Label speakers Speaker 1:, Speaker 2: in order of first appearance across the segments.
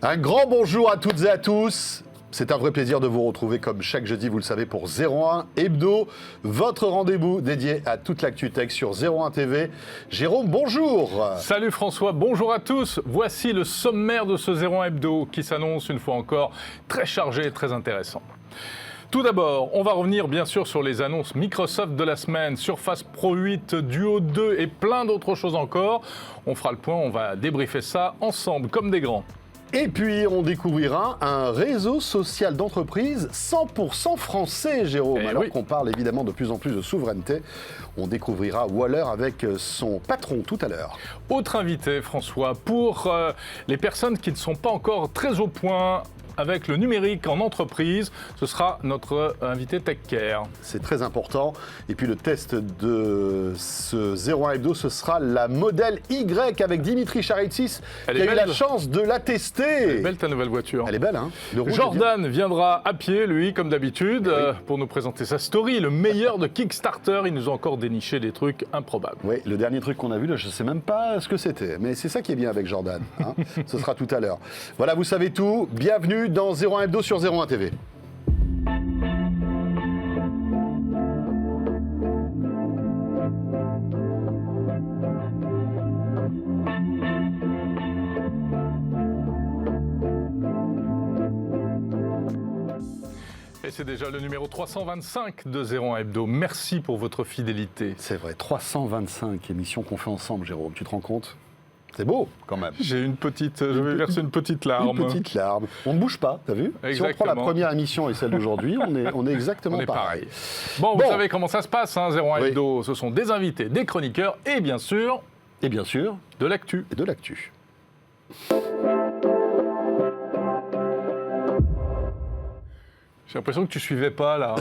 Speaker 1: Un grand bonjour à toutes et à tous. C'est un vrai plaisir de vous retrouver comme chaque jeudi, vous le savez, pour 01 Hebdo, votre rendez-vous dédié à toute l'actu tech sur 01 TV. Jérôme, bonjour.
Speaker 2: Salut François, bonjour à tous. Voici le sommaire de ce 01 Hebdo qui s'annonce une fois encore très chargé et très intéressant. Tout d'abord, on va revenir bien sûr sur les annonces Microsoft de la semaine, Surface Pro 8, Duo 2 et plein d'autres choses encore. On fera le point, on va débriefer ça ensemble comme des grands.
Speaker 1: Et puis, on découvrira un réseau social d'entreprise 100% français, Jérôme. Alors qu'on parle évidemment de plus en plus de souveraineté, on découvrira Waller avec son patron tout à l'heure.
Speaker 2: Autre invité, François, pour les personnes qui ne sont pas encore très au point avec le numérique en entreprise, ce sera notre invité TechCare.
Speaker 1: C'est très important. Et puis le test de ce 01 Hebdo, ce sera la modèle Y avec Dimitri Charitsis, qui a eu la chance de la tester.
Speaker 2: Elle est belle ta nouvelle voiture.
Speaker 1: Elle est belle, hein. Le rouge,
Speaker 2: Jordan viendra à pied, lui, comme d'habitude, pour nous présenter sa story, le meilleur de Kickstarter. Il nous a encore déniché des trucs improbables.
Speaker 1: Oui, le dernier truc qu'on a vu, là, je ne sais même pas ce que c'était. Mais c'est ça qui est bien avec Jordan. Hein. Ce sera tout à l'heure. Voilà, vous savez tout. Bienvenue dans 01 Hebdo sur 01 TV.
Speaker 2: Et c'est déjà le numéro 325 de 01 Hebdo. Merci pour votre fidélité.
Speaker 1: C'est vrai, 325 émissions qu'on fait ensemble, Jérôme. Tu te rends compte ? C'est beau, quand même.
Speaker 2: Je vais verser une petite larme.
Speaker 1: Une petite larme. On ne bouge pas, t'as vu ?
Speaker 2: Exactement.
Speaker 1: Si on prend la première émission et celle d'aujourd'hui, on est exactement pareil.
Speaker 2: Bon, vous savez comment ça se passe, hein, 01 Hebdo. Ce sont des invités, des chroniqueurs et bien sûr...
Speaker 1: de l'actu. Et de l'actu.
Speaker 2: J'ai l'impression que tu suivais pas, là.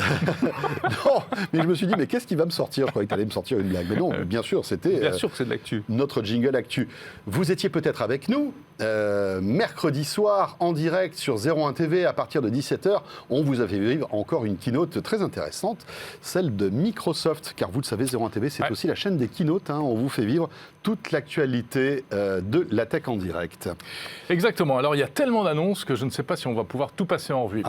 Speaker 1: Non, mais je me suis dit, mais qu'est-ce qui va me sortir ? Je croyais que tu allais me sortir une blague. Mais non, bien sûr, c'était...
Speaker 2: Bien sûr que c'est de l'actu.
Speaker 1: Notre jingle actu. Vous étiez peut-être avec nous, mercredi soir, en direct sur 01 TV, à partir de 17h. On vous a fait vivre encore une keynote très intéressante, celle de Microsoft. Car vous le savez, 01 TV, c'est aussi la chaîne des keynotes. Hein. On vous fait vivre toute l'actualité de la tech en direct.
Speaker 2: Exactement. Alors, il y a tellement d'annonces que je ne sais pas si on va pouvoir tout passer en revue.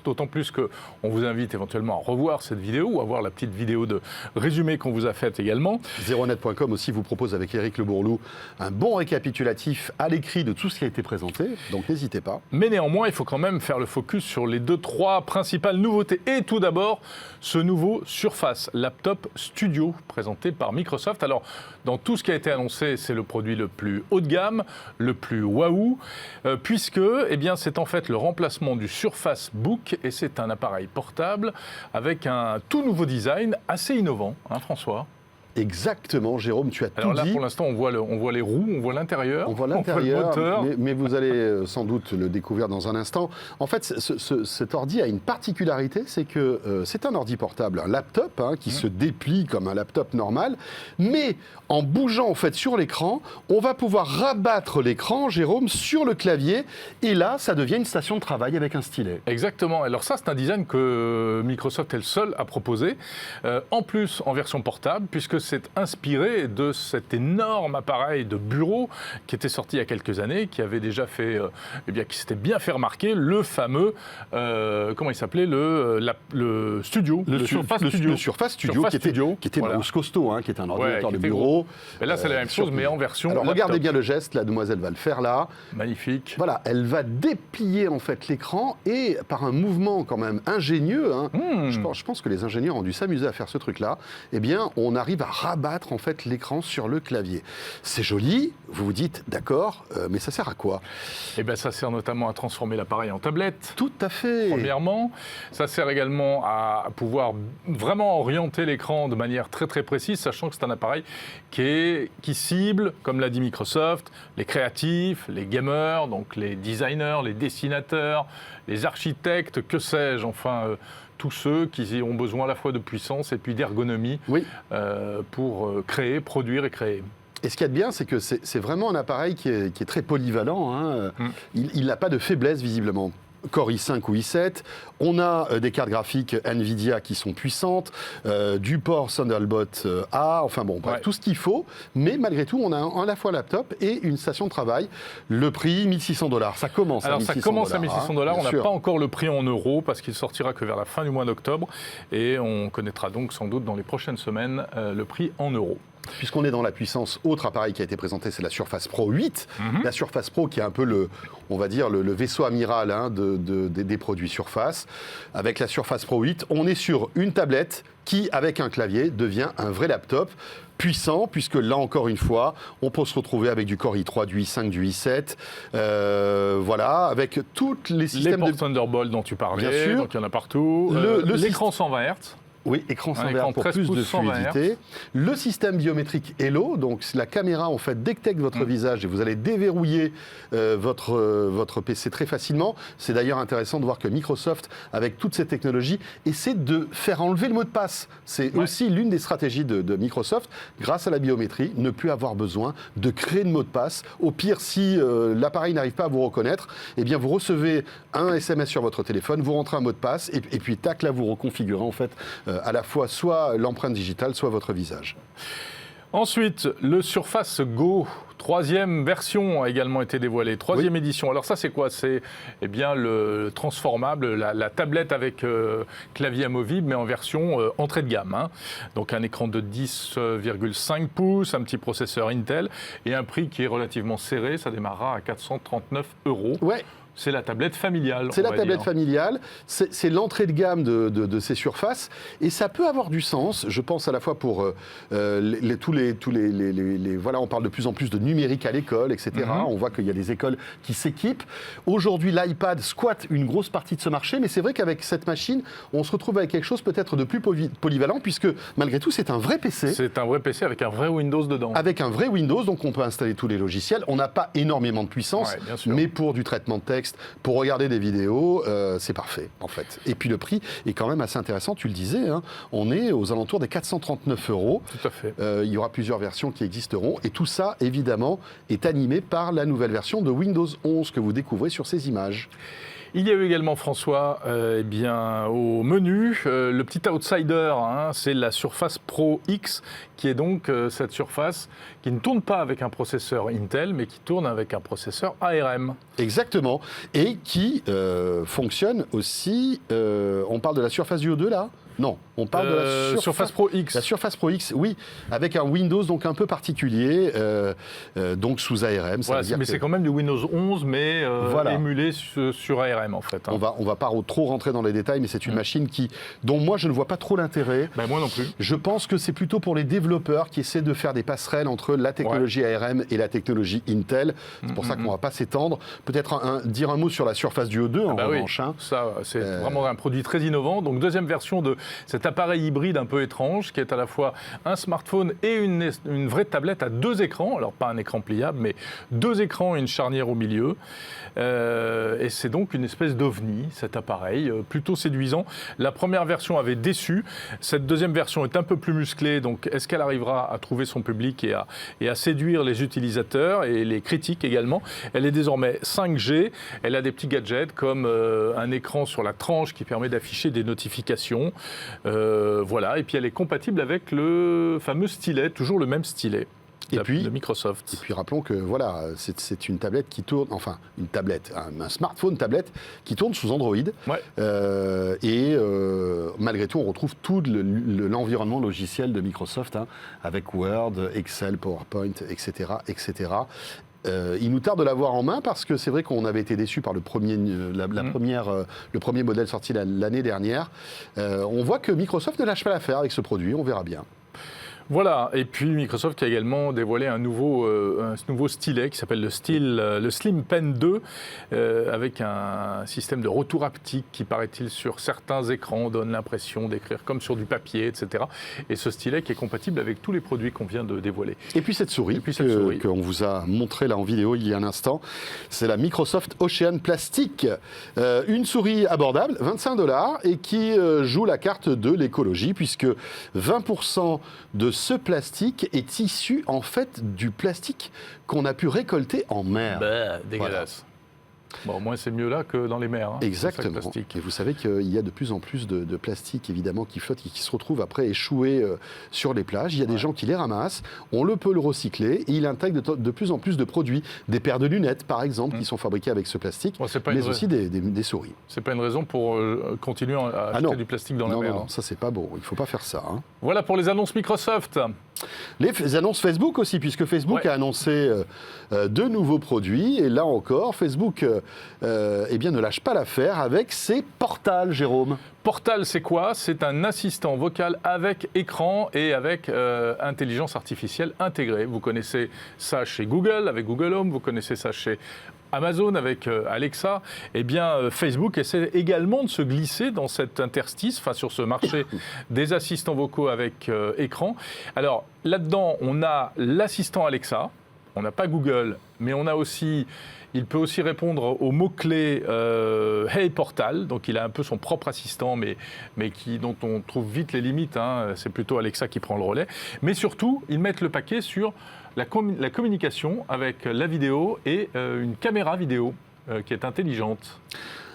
Speaker 2: D'autant plus qu'on vous invite éventuellement à revoir cette vidéo ou à voir la petite vidéo de résumé qu'on vous a faite également.
Speaker 1: 0net.com aussi vous propose avec Éric Le Bourlou un bon récapitulatif à l'écrit de tout ce qui a été présenté, donc n'hésitez pas.
Speaker 2: Mais néanmoins, il faut quand même faire le focus sur les 2-3 principales nouveautés. Et tout d'abord, ce nouveau Surface Laptop Studio présenté par Microsoft. Alors, dans tout ce qui a été annoncé, c'est le produit le plus haut de gamme, le plus waouh, puisque c'est en fait le remplacement du Surface Book et c'est un appareil portable avec un tout nouveau design assez innovant, hein, François ?
Speaker 1: Exactement, Jérôme, tu as tout dit.
Speaker 2: Alors là, pour l'instant, on voit les roues, on voit l'intérieur,
Speaker 1: on voit le moteur, mais vous allez sans doute le découvrir dans un instant. En fait, cet ordi a une particularité, c'est que c'est un ordi portable, un laptop qui se déplie comme un laptop normal, mais en bougeant en fait sur l'écran, on va pouvoir rabattre l'écran, Jérôme, sur le clavier, et là, ça devient une station de travail avec un stylet.
Speaker 2: Exactement. Alors ça, c'est un design que Microsoft est le seul à proposer, en plus en version portable, puisque c'est inspiré de cet énorme appareil de bureau qui était sorti il y a quelques années, qui avait déjà fait, qui s'était bien fait remarquer, le fameux, comment il s'appelait, le Studio, le
Speaker 1: Surface Studio, qui était costaud, qui était un ordinateur de bureau.
Speaker 2: Et là, c'est la même chose, mais en version.
Speaker 1: Alors
Speaker 2: laptop.
Speaker 1: regardez bien le geste, la demoiselle va le faire là.
Speaker 2: Magnifique.
Speaker 1: Voilà, elle va déplier en fait l'écran et par un mouvement quand même ingénieux, je pense que les ingénieurs ont dû s'amuser à faire ce truc-là, on arrive à rabattre en fait l'écran sur le clavier. C'est joli, vous vous dites d'accord, mais ça sert à quoi ?
Speaker 2: Ça sert notamment à transformer l'appareil en tablette.
Speaker 1: Tout à fait.
Speaker 2: Premièrement, ça sert également à pouvoir vraiment orienter l'écran de manière très très précise, sachant que c'est un appareil qui cible, comme l'a dit Microsoft, les créatifs, les gamers, donc les designers, les dessinateurs, les architectes, que sais-je, tous ceux qui ont besoin à la fois de puissance et puis d'ergonomie pour produire et créer.
Speaker 1: Et ce qu'il y a de bien, c'est que c'est vraiment un appareil qui est très polyvalent. Il n'a pas de faiblesse, visiblement. Core i5 ou i7. On a des cartes graphiques Nvidia qui sont puissantes, du port Thunderbolt A, enfin bon, bref, tout ce qu'il faut. Mais malgré tout, on a à la fois un laptop et une station de travail. Le prix, $1 600. Ça commence à $1 600.
Speaker 2: Alors ça commence à $1 600. On n'a
Speaker 1: sûr.
Speaker 2: pas encore le prix en euros parce qu'il sortira que vers la fin du mois d'octobre. Et on connaîtra donc sans doute dans les prochaines semaines le prix en euros.
Speaker 1: Puisqu'on est dans la puissance, autre appareil qui a été présenté, c'est la Surface Pro 8. La Surface Pro qui est un peu le vaisseau amiral des produits Surface. Avec la Surface Pro 8, on est sur une tablette qui, avec un clavier, devient un vrai laptop puissant, puisque là encore une fois, on peut se retrouver avec du Core i3, du i5, du i7, voilà, avec tous les systèmes
Speaker 2: ports Thunderbolt dont tu parlais,
Speaker 1: bien sûr.
Speaker 2: donc il y en a partout. L'écran 120 Hz.
Speaker 1: Oui, écran 120
Speaker 2: écran
Speaker 1: pour plus de fluidité. Le système biométrique Hello, donc la caméra en fait détecte votre visage et vous allez déverrouiller votre PC très facilement. C'est d'ailleurs intéressant de voir que Microsoft, avec toutes ces technologies, essaie de faire enlever le mot de passe. C'est aussi l'une des stratégies de Microsoft, grâce à la biométrie, ne plus avoir besoin de créer de mot de passe. Au pire, si l'appareil n'arrive pas à vous reconnaître, eh bien vous recevez un SMS sur votre téléphone, vous rentrez un mot de passe et puis tac, là vous reconfigurez en fait à la fois soit l'empreinte digitale, soit votre visage.
Speaker 2: Ensuite, le Surface Go, 3e version a également été dévoilée, 3e édition. Alors ça, c'est quoi? C'est le transformable, la tablette avec clavier amovible, mais en version entrée de gamme. Hein. Donc un écran de 10,5 pouces, un petit processeur Intel et un prix qui est relativement serré. Ça démarrera à 439 €. Ouais. C'est la tablette familiale.
Speaker 1: C'est la tablette familiale, c'est l'entrée de gamme de ces surfaces, et ça peut avoir du sens, je pense à la fois pour voilà, on parle de plus en plus de numérique à l'école, etc. On voit qu'il y a des écoles qui s'équipent. Aujourd'hui, l'iPad squatte une grosse partie de ce marché, mais c'est vrai qu'avec cette machine, on se retrouve avec quelque chose peut-être de plus polyvalent, puisque malgré tout, c'est un vrai PC.
Speaker 2: C'est un vrai PC avec un vrai Windows dedans.
Speaker 1: Avec un vrai Windows, donc on peut installer tous les logiciels. On n'a pas énormément de puissance, mais pour du traitement de texte, pour regarder des vidéos, c'est parfait en fait. Et puis le prix est quand même assez intéressant, tu le disais, hein, on est aux alentours des 439 €.
Speaker 2: Tout à fait.
Speaker 1: Il y aura plusieurs versions qui existeront et tout ça évidemment est animé par la nouvelle version de Windows 11 que vous découvrez sur ces images.
Speaker 2: Il y a eu également, François, au menu, le petit outsider, hein, c'est la Surface Pro X, qui est donc cette surface qui ne tourne pas avec un processeur Intel, mais qui tourne avec un processeur ARM.
Speaker 1: Exactement, et qui fonctionne aussi, on parle de la Surface Duo 2 là ? Non, on parle de la
Speaker 2: Surface Pro X.
Speaker 1: La Surface Pro X, oui, avec un Windows donc un peu particulier, donc sous ARM. Ça
Speaker 2: voilà,
Speaker 1: veut dire
Speaker 2: mais c'est quand même du Windows 11, mais émulé sur ARM en fait. Hein.
Speaker 1: On va pas trop rentrer dans les détails, mais c'est une machine dont moi je ne vois pas trop l'intérêt.
Speaker 2: Ben, moi non plus.
Speaker 1: Je pense que c'est plutôt pour les développeurs qui essaient de faire des passerelles entre la technologie ARM et la technologie Intel. C'est pour ça qu'on ne va pas s'étendre. Peut-être dire un mot sur la Surface Duo 2 en revanche.
Speaker 2: Oui. Ça, c'est vraiment un produit très innovant. Donc deuxième version de cet appareil hybride un peu étrange qui est à la fois un smartphone et une vraie tablette à 2 écrans. Alors pas un écran pliable, mais 2 écrans et une charnière au milieu. Et c'est donc une espèce d'ovni, cet appareil, plutôt séduisant. La première version avait déçu. Cette deuxième version est un peu plus musclée. Donc est-ce qu'elle arrivera à trouver son public et à séduire les utilisateurs et les critiques également? Elle est désormais 5G. Elle a des petits gadgets comme un écran sur la tranche qui permet d'afficher des notifications. Voilà, et puis elle est compatible avec le fameux stylet, toujours le même stylet de Microsoft.
Speaker 1: Et puis rappelons que voilà, c'est une tablette qui tourne, enfin une tablette, un smartphone tablette qui tourne sous Android. Ouais. Malgré tout, on retrouve tout l'environnement logiciel de Microsoft, hein, avec Word, Excel, PowerPoint, etc., etc. Il nous tarde de l'avoir en main parce que c'est vrai qu'on avait été déçus par le premier modèle sorti l'année dernière. On voit que Microsoft ne lâche pas l'affaire avec ce produit, on verra bien.
Speaker 2: Voilà, et puis Microsoft a également dévoilé un nouveau stylet qui s'appelle le Slim Pen 2, avec un système de retour haptique qui, paraît-il, sur certains écrans donne l'impression d'écrire comme sur du papier, etc. Et ce stylet qui est compatible avec tous les produits qu'on vient de dévoiler.
Speaker 1: Et puis cette souris, qu'on vous a montré là en vidéo il y a un instant, c'est la Microsoft Ocean Plastic. Une souris abordable, 25 $, et qui joue la carte de l'écologie, puisque 20% de ce plastique est issu en fait du plastique qu'on a pu récolter en mer.
Speaker 2: Dégueulasse. Bon, au moins, c'est mieux là que dans les mers. Hein,
Speaker 1: exactement. Et vous savez qu'il y a de plus en plus de plastique, évidemment, qui flotte et qui se retrouve après échoué sur les plages. Il y a des gens qui les ramassent, on peut le recycler et il intègre de plus en plus de produits. Des paires de lunettes, par exemple, qui sont fabriquées avec ce plastique, mais aussi des souris.
Speaker 2: C'est pas une raison pour continuer à acheter du plastique dans la mer.
Speaker 1: Non, ça c'est pas bon. Il ne faut pas faire ça. Hein.
Speaker 2: Voilà pour les annonces Microsoft.
Speaker 1: Les annonces Facebook aussi, puisque Facebook a annoncé de nouveaux produits. Et là encore, Facebook ne lâche pas l'affaire avec ses Portal, Jérôme.
Speaker 2: Portal, c'est quoi? C'est un assistant vocal avec écran et avec intelligence artificielle intégrée. Vous connaissez ça chez Google, avec Google Home. Vous connaissez ça chez Amazon avec Alexa. Eh bien, Facebook essaie également de se glisser dans cet interstice, sur ce marché des assistants vocaux avec écran. Alors, là-dedans, on a l'assistant Alexa. On n'a pas Google, mais on a aussi... Il peut aussi répondre aux mots-clés Hey Portal, donc il a un peu son propre assistant, mais dont on trouve vite les limites. Hein. C'est plutôt Alexa qui prend le relais. Mais surtout, ils mettent le paquet sur la communication avec la vidéo et une caméra vidéo qui est intelligente.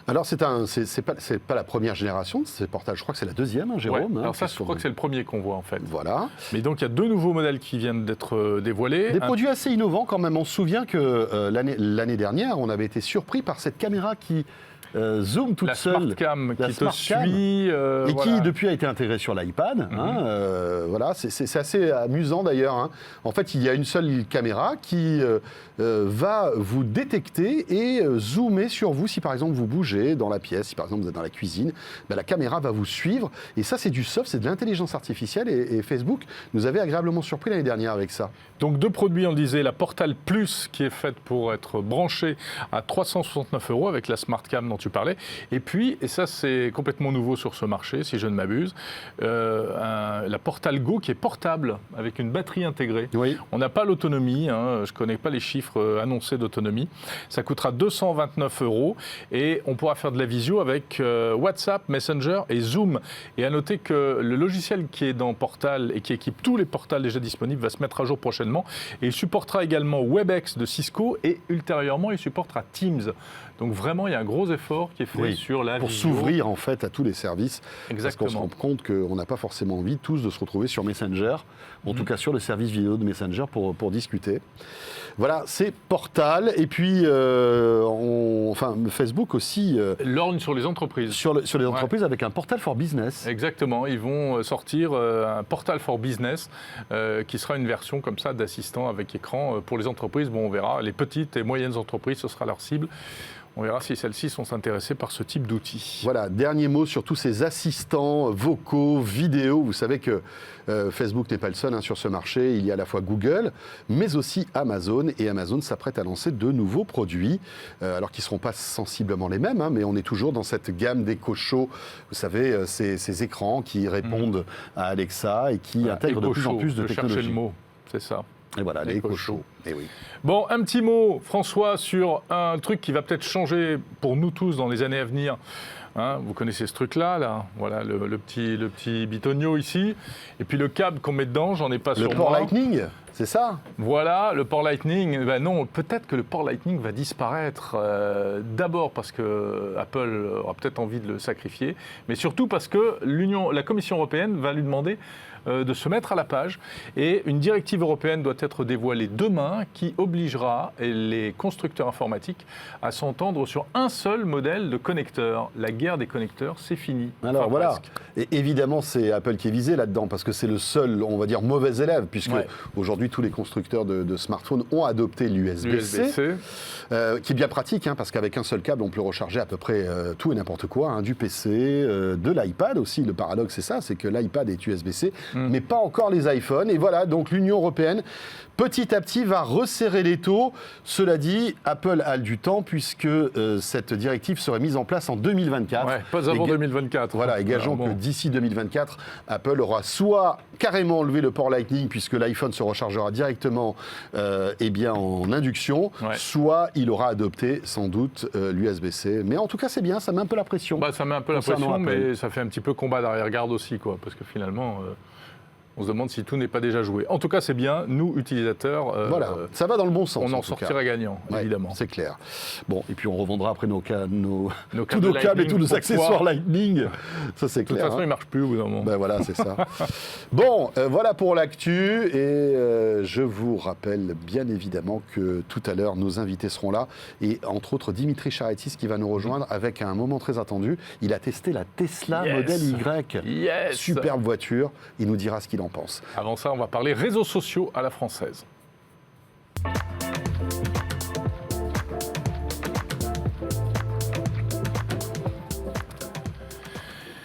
Speaker 1: Alors, c'est pas la première génération de ces portails, je crois que c'est la deuxième, Jérôme.
Speaker 2: Alors ça, je crois que c'est le premier qu'on voit, en fait.
Speaker 1: Voilà.
Speaker 2: Mais donc, il y a 2 nouveaux modèles qui viennent d'être dévoilés.
Speaker 1: Des produits assez innovants, quand même. On se souvient que l'année dernière, on avait été surpris par cette caméra qui zoom toute seule.
Speaker 2: La SmartCam qui te suit.
Speaker 1: Et qui, depuis, a été intégrée sur l'iPad. Voilà, c'est assez amusant, d'ailleurs. Hein. En fait, il y a une seule caméra qui va vous détecter et zoomer sur vous si, par exemple, vous bougez dans la pièce, si, par exemple, vous êtes dans la cuisine. La caméra va vous suivre. Et ça, c'est du soft, c'est de l'intelligence artificielle. Et Facebook nous avait agréablement surpris l'année dernière avec ça.
Speaker 2: Donc, 2 produits, on le disait. La Portal Plus, qui est faite pour être branchée à 369 € avec la SmartCam dont tu parlais. Et puis, et ça c'est complètement nouveau sur ce marché, si je ne m'abuse, la Portal Go qui est portable avec une batterie intégrée.
Speaker 1: Oui.
Speaker 2: On n'a pas l'autonomie, hein, je ne connais pas les chiffres annoncés d'autonomie. Ça coûtera 229 € et on pourra faire de la visio avec WhatsApp, Messenger et Zoom. Et à noter que le logiciel qui est dans Portal et qui équipe tous les Portals déjà disponibles va se mettre à jour prochainement. Et il supportera également WebEx de Cisco et ultérieurement il supportera Teams. Donc vraiment, il y a un gros effort qui est fait sur la
Speaker 1: pour
Speaker 2: visio.
Speaker 1: s'ouvrir en fait à tous les services.
Speaker 2: Exactement.
Speaker 1: Parce qu'on se rend compte qu'on n'a pas forcément envie tous de se retrouver sur Messenger, en tout cas sur le service vidéo de Messenger pour discuter. Voilà, c'est Portal. Et puis, Facebook aussi...
Speaker 2: L'orne sur les entreprises.
Speaker 1: Sur les entreprises avec un Portal for Business.
Speaker 2: Exactement. Ils vont sortir un Portal for Business qui sera une version comme ça d'assistant avec écran pour les entreprises. Bon, on verra. Les petites et moyennes entreprises, ce sera leur cible. On verra si celles-ci sont intéressées par ce type d'outils.
Speaker 1: Voilà, dernier mot sur tous ces assistants vocaux, vidéo. Vous savez que Facebook n'est pas le seul sur ce marché. Il y a à la fois Google, mais aussi Amazon. Et Amazon s'apprête à lancer de nouveaux produits, alors qu'ils ne seront pas sensiblement les mêmes, mais on est toujours dans cette gamme d'Echo Show. Vous savez, ces écrans qui répondent à Alexa et qui intègrent de plus en plus de technologies.
Speaker 2: Cherchez le mot, c'est ça.
Speaker 1: Et voilà, les Echo Show. Et oui.
Speaker 2: Bon, un petit mot, François, sur un truc qui va peut-être changer pour nous tous dans les années à venir. Hein, vous connaissez ce truc-là, voilà, le petit bitonio ici, et puis le câble qu'on met dedans, j'en ai pas sur moi.
Speaker 1: Le port Lightning, c'est ça?
Speaker 2: Voilà, le port Lightning. Ben non, peut-être que le port Lightning va disparaître. D'abord parce que Apple aura peut-être envie de le sacrifier, mais surtout parce que la Commission européenne va lui demander de se mettre à la page. Et une directive européenne doit être dévoilée demain qui obligera les constructeurs informatiques à s'entendre sur un seul modèle de connecteur. La guerre des connecteurs, c'est fini.
Speaker 1: Alors voilà, et évidemment c'est Apple qui est visé là-dedans parce que c'est le seul, on va dire, mauvais élève, puisque aujourd'hui tous les constructeurs de smartphones ont adopté l'USB-C, qui est bien pratique, parce qu'avec un seul câble on peut recharger à peu près tout et n'importe quoi, du PC, de l'iPad aussi. Le paradoxe c'est ça, c'est que l'iPad est USB-C, mais pas encore les iPhones. Et voilà, donc l'Union européenne, petit à petit, va resserrer l'étau. Cela dit, Apple a du temps puisque cette directive serait mise en place en 2024.
Speaker 2: Ouais, pas avant 2024.
Speaker 1: Voilà, et gageons que d'ici 2024, Apple aura soit carrément enlevé le port Lightning puisque l'iPhone se rechargera directement en induction, soit il aura adopté sans doute l'USB-C. Mais en tout cas, c'est bien, ça met un peu la pression.
Speaker 2: Ça met un peu la pression, mais ça fait un petit peu combat d'arrière-garde aussi, parce que finalement... On se demande si tout n'est pas déjà joué. En tout cas, c'est bien, nous, utilisateurs,
Speaker 1: voilà, ça va dans le bon sens.
Speaker 2: on en sortira gagnant, évidemment.
Speaker 1: C'est clair. Bon, et puis on revendra après tous nos
Speaker 2: câbles
Speaker 1: câbles et tous nos accessoires Lightning. Ça, c'est clair.
Speaker 2: De toute façon, ils ne marchent plus au bout d'un moment.
Speaker 1: Ben voilà, c'est ça. Bon, voilà pour l'actu. Et je vous rappelle bien évidemment que tout à l'heure, nos invités seront là. Et entre autres, Dimitri Charitis qui va nous rejoindre avec un moment très attendu. Il a testé la Tesla Model Y. Superbe voiture. Il nous dira ce qu'il en pense.
Speaker 2: Avant ça, on va parler réseaux sociaux à la française.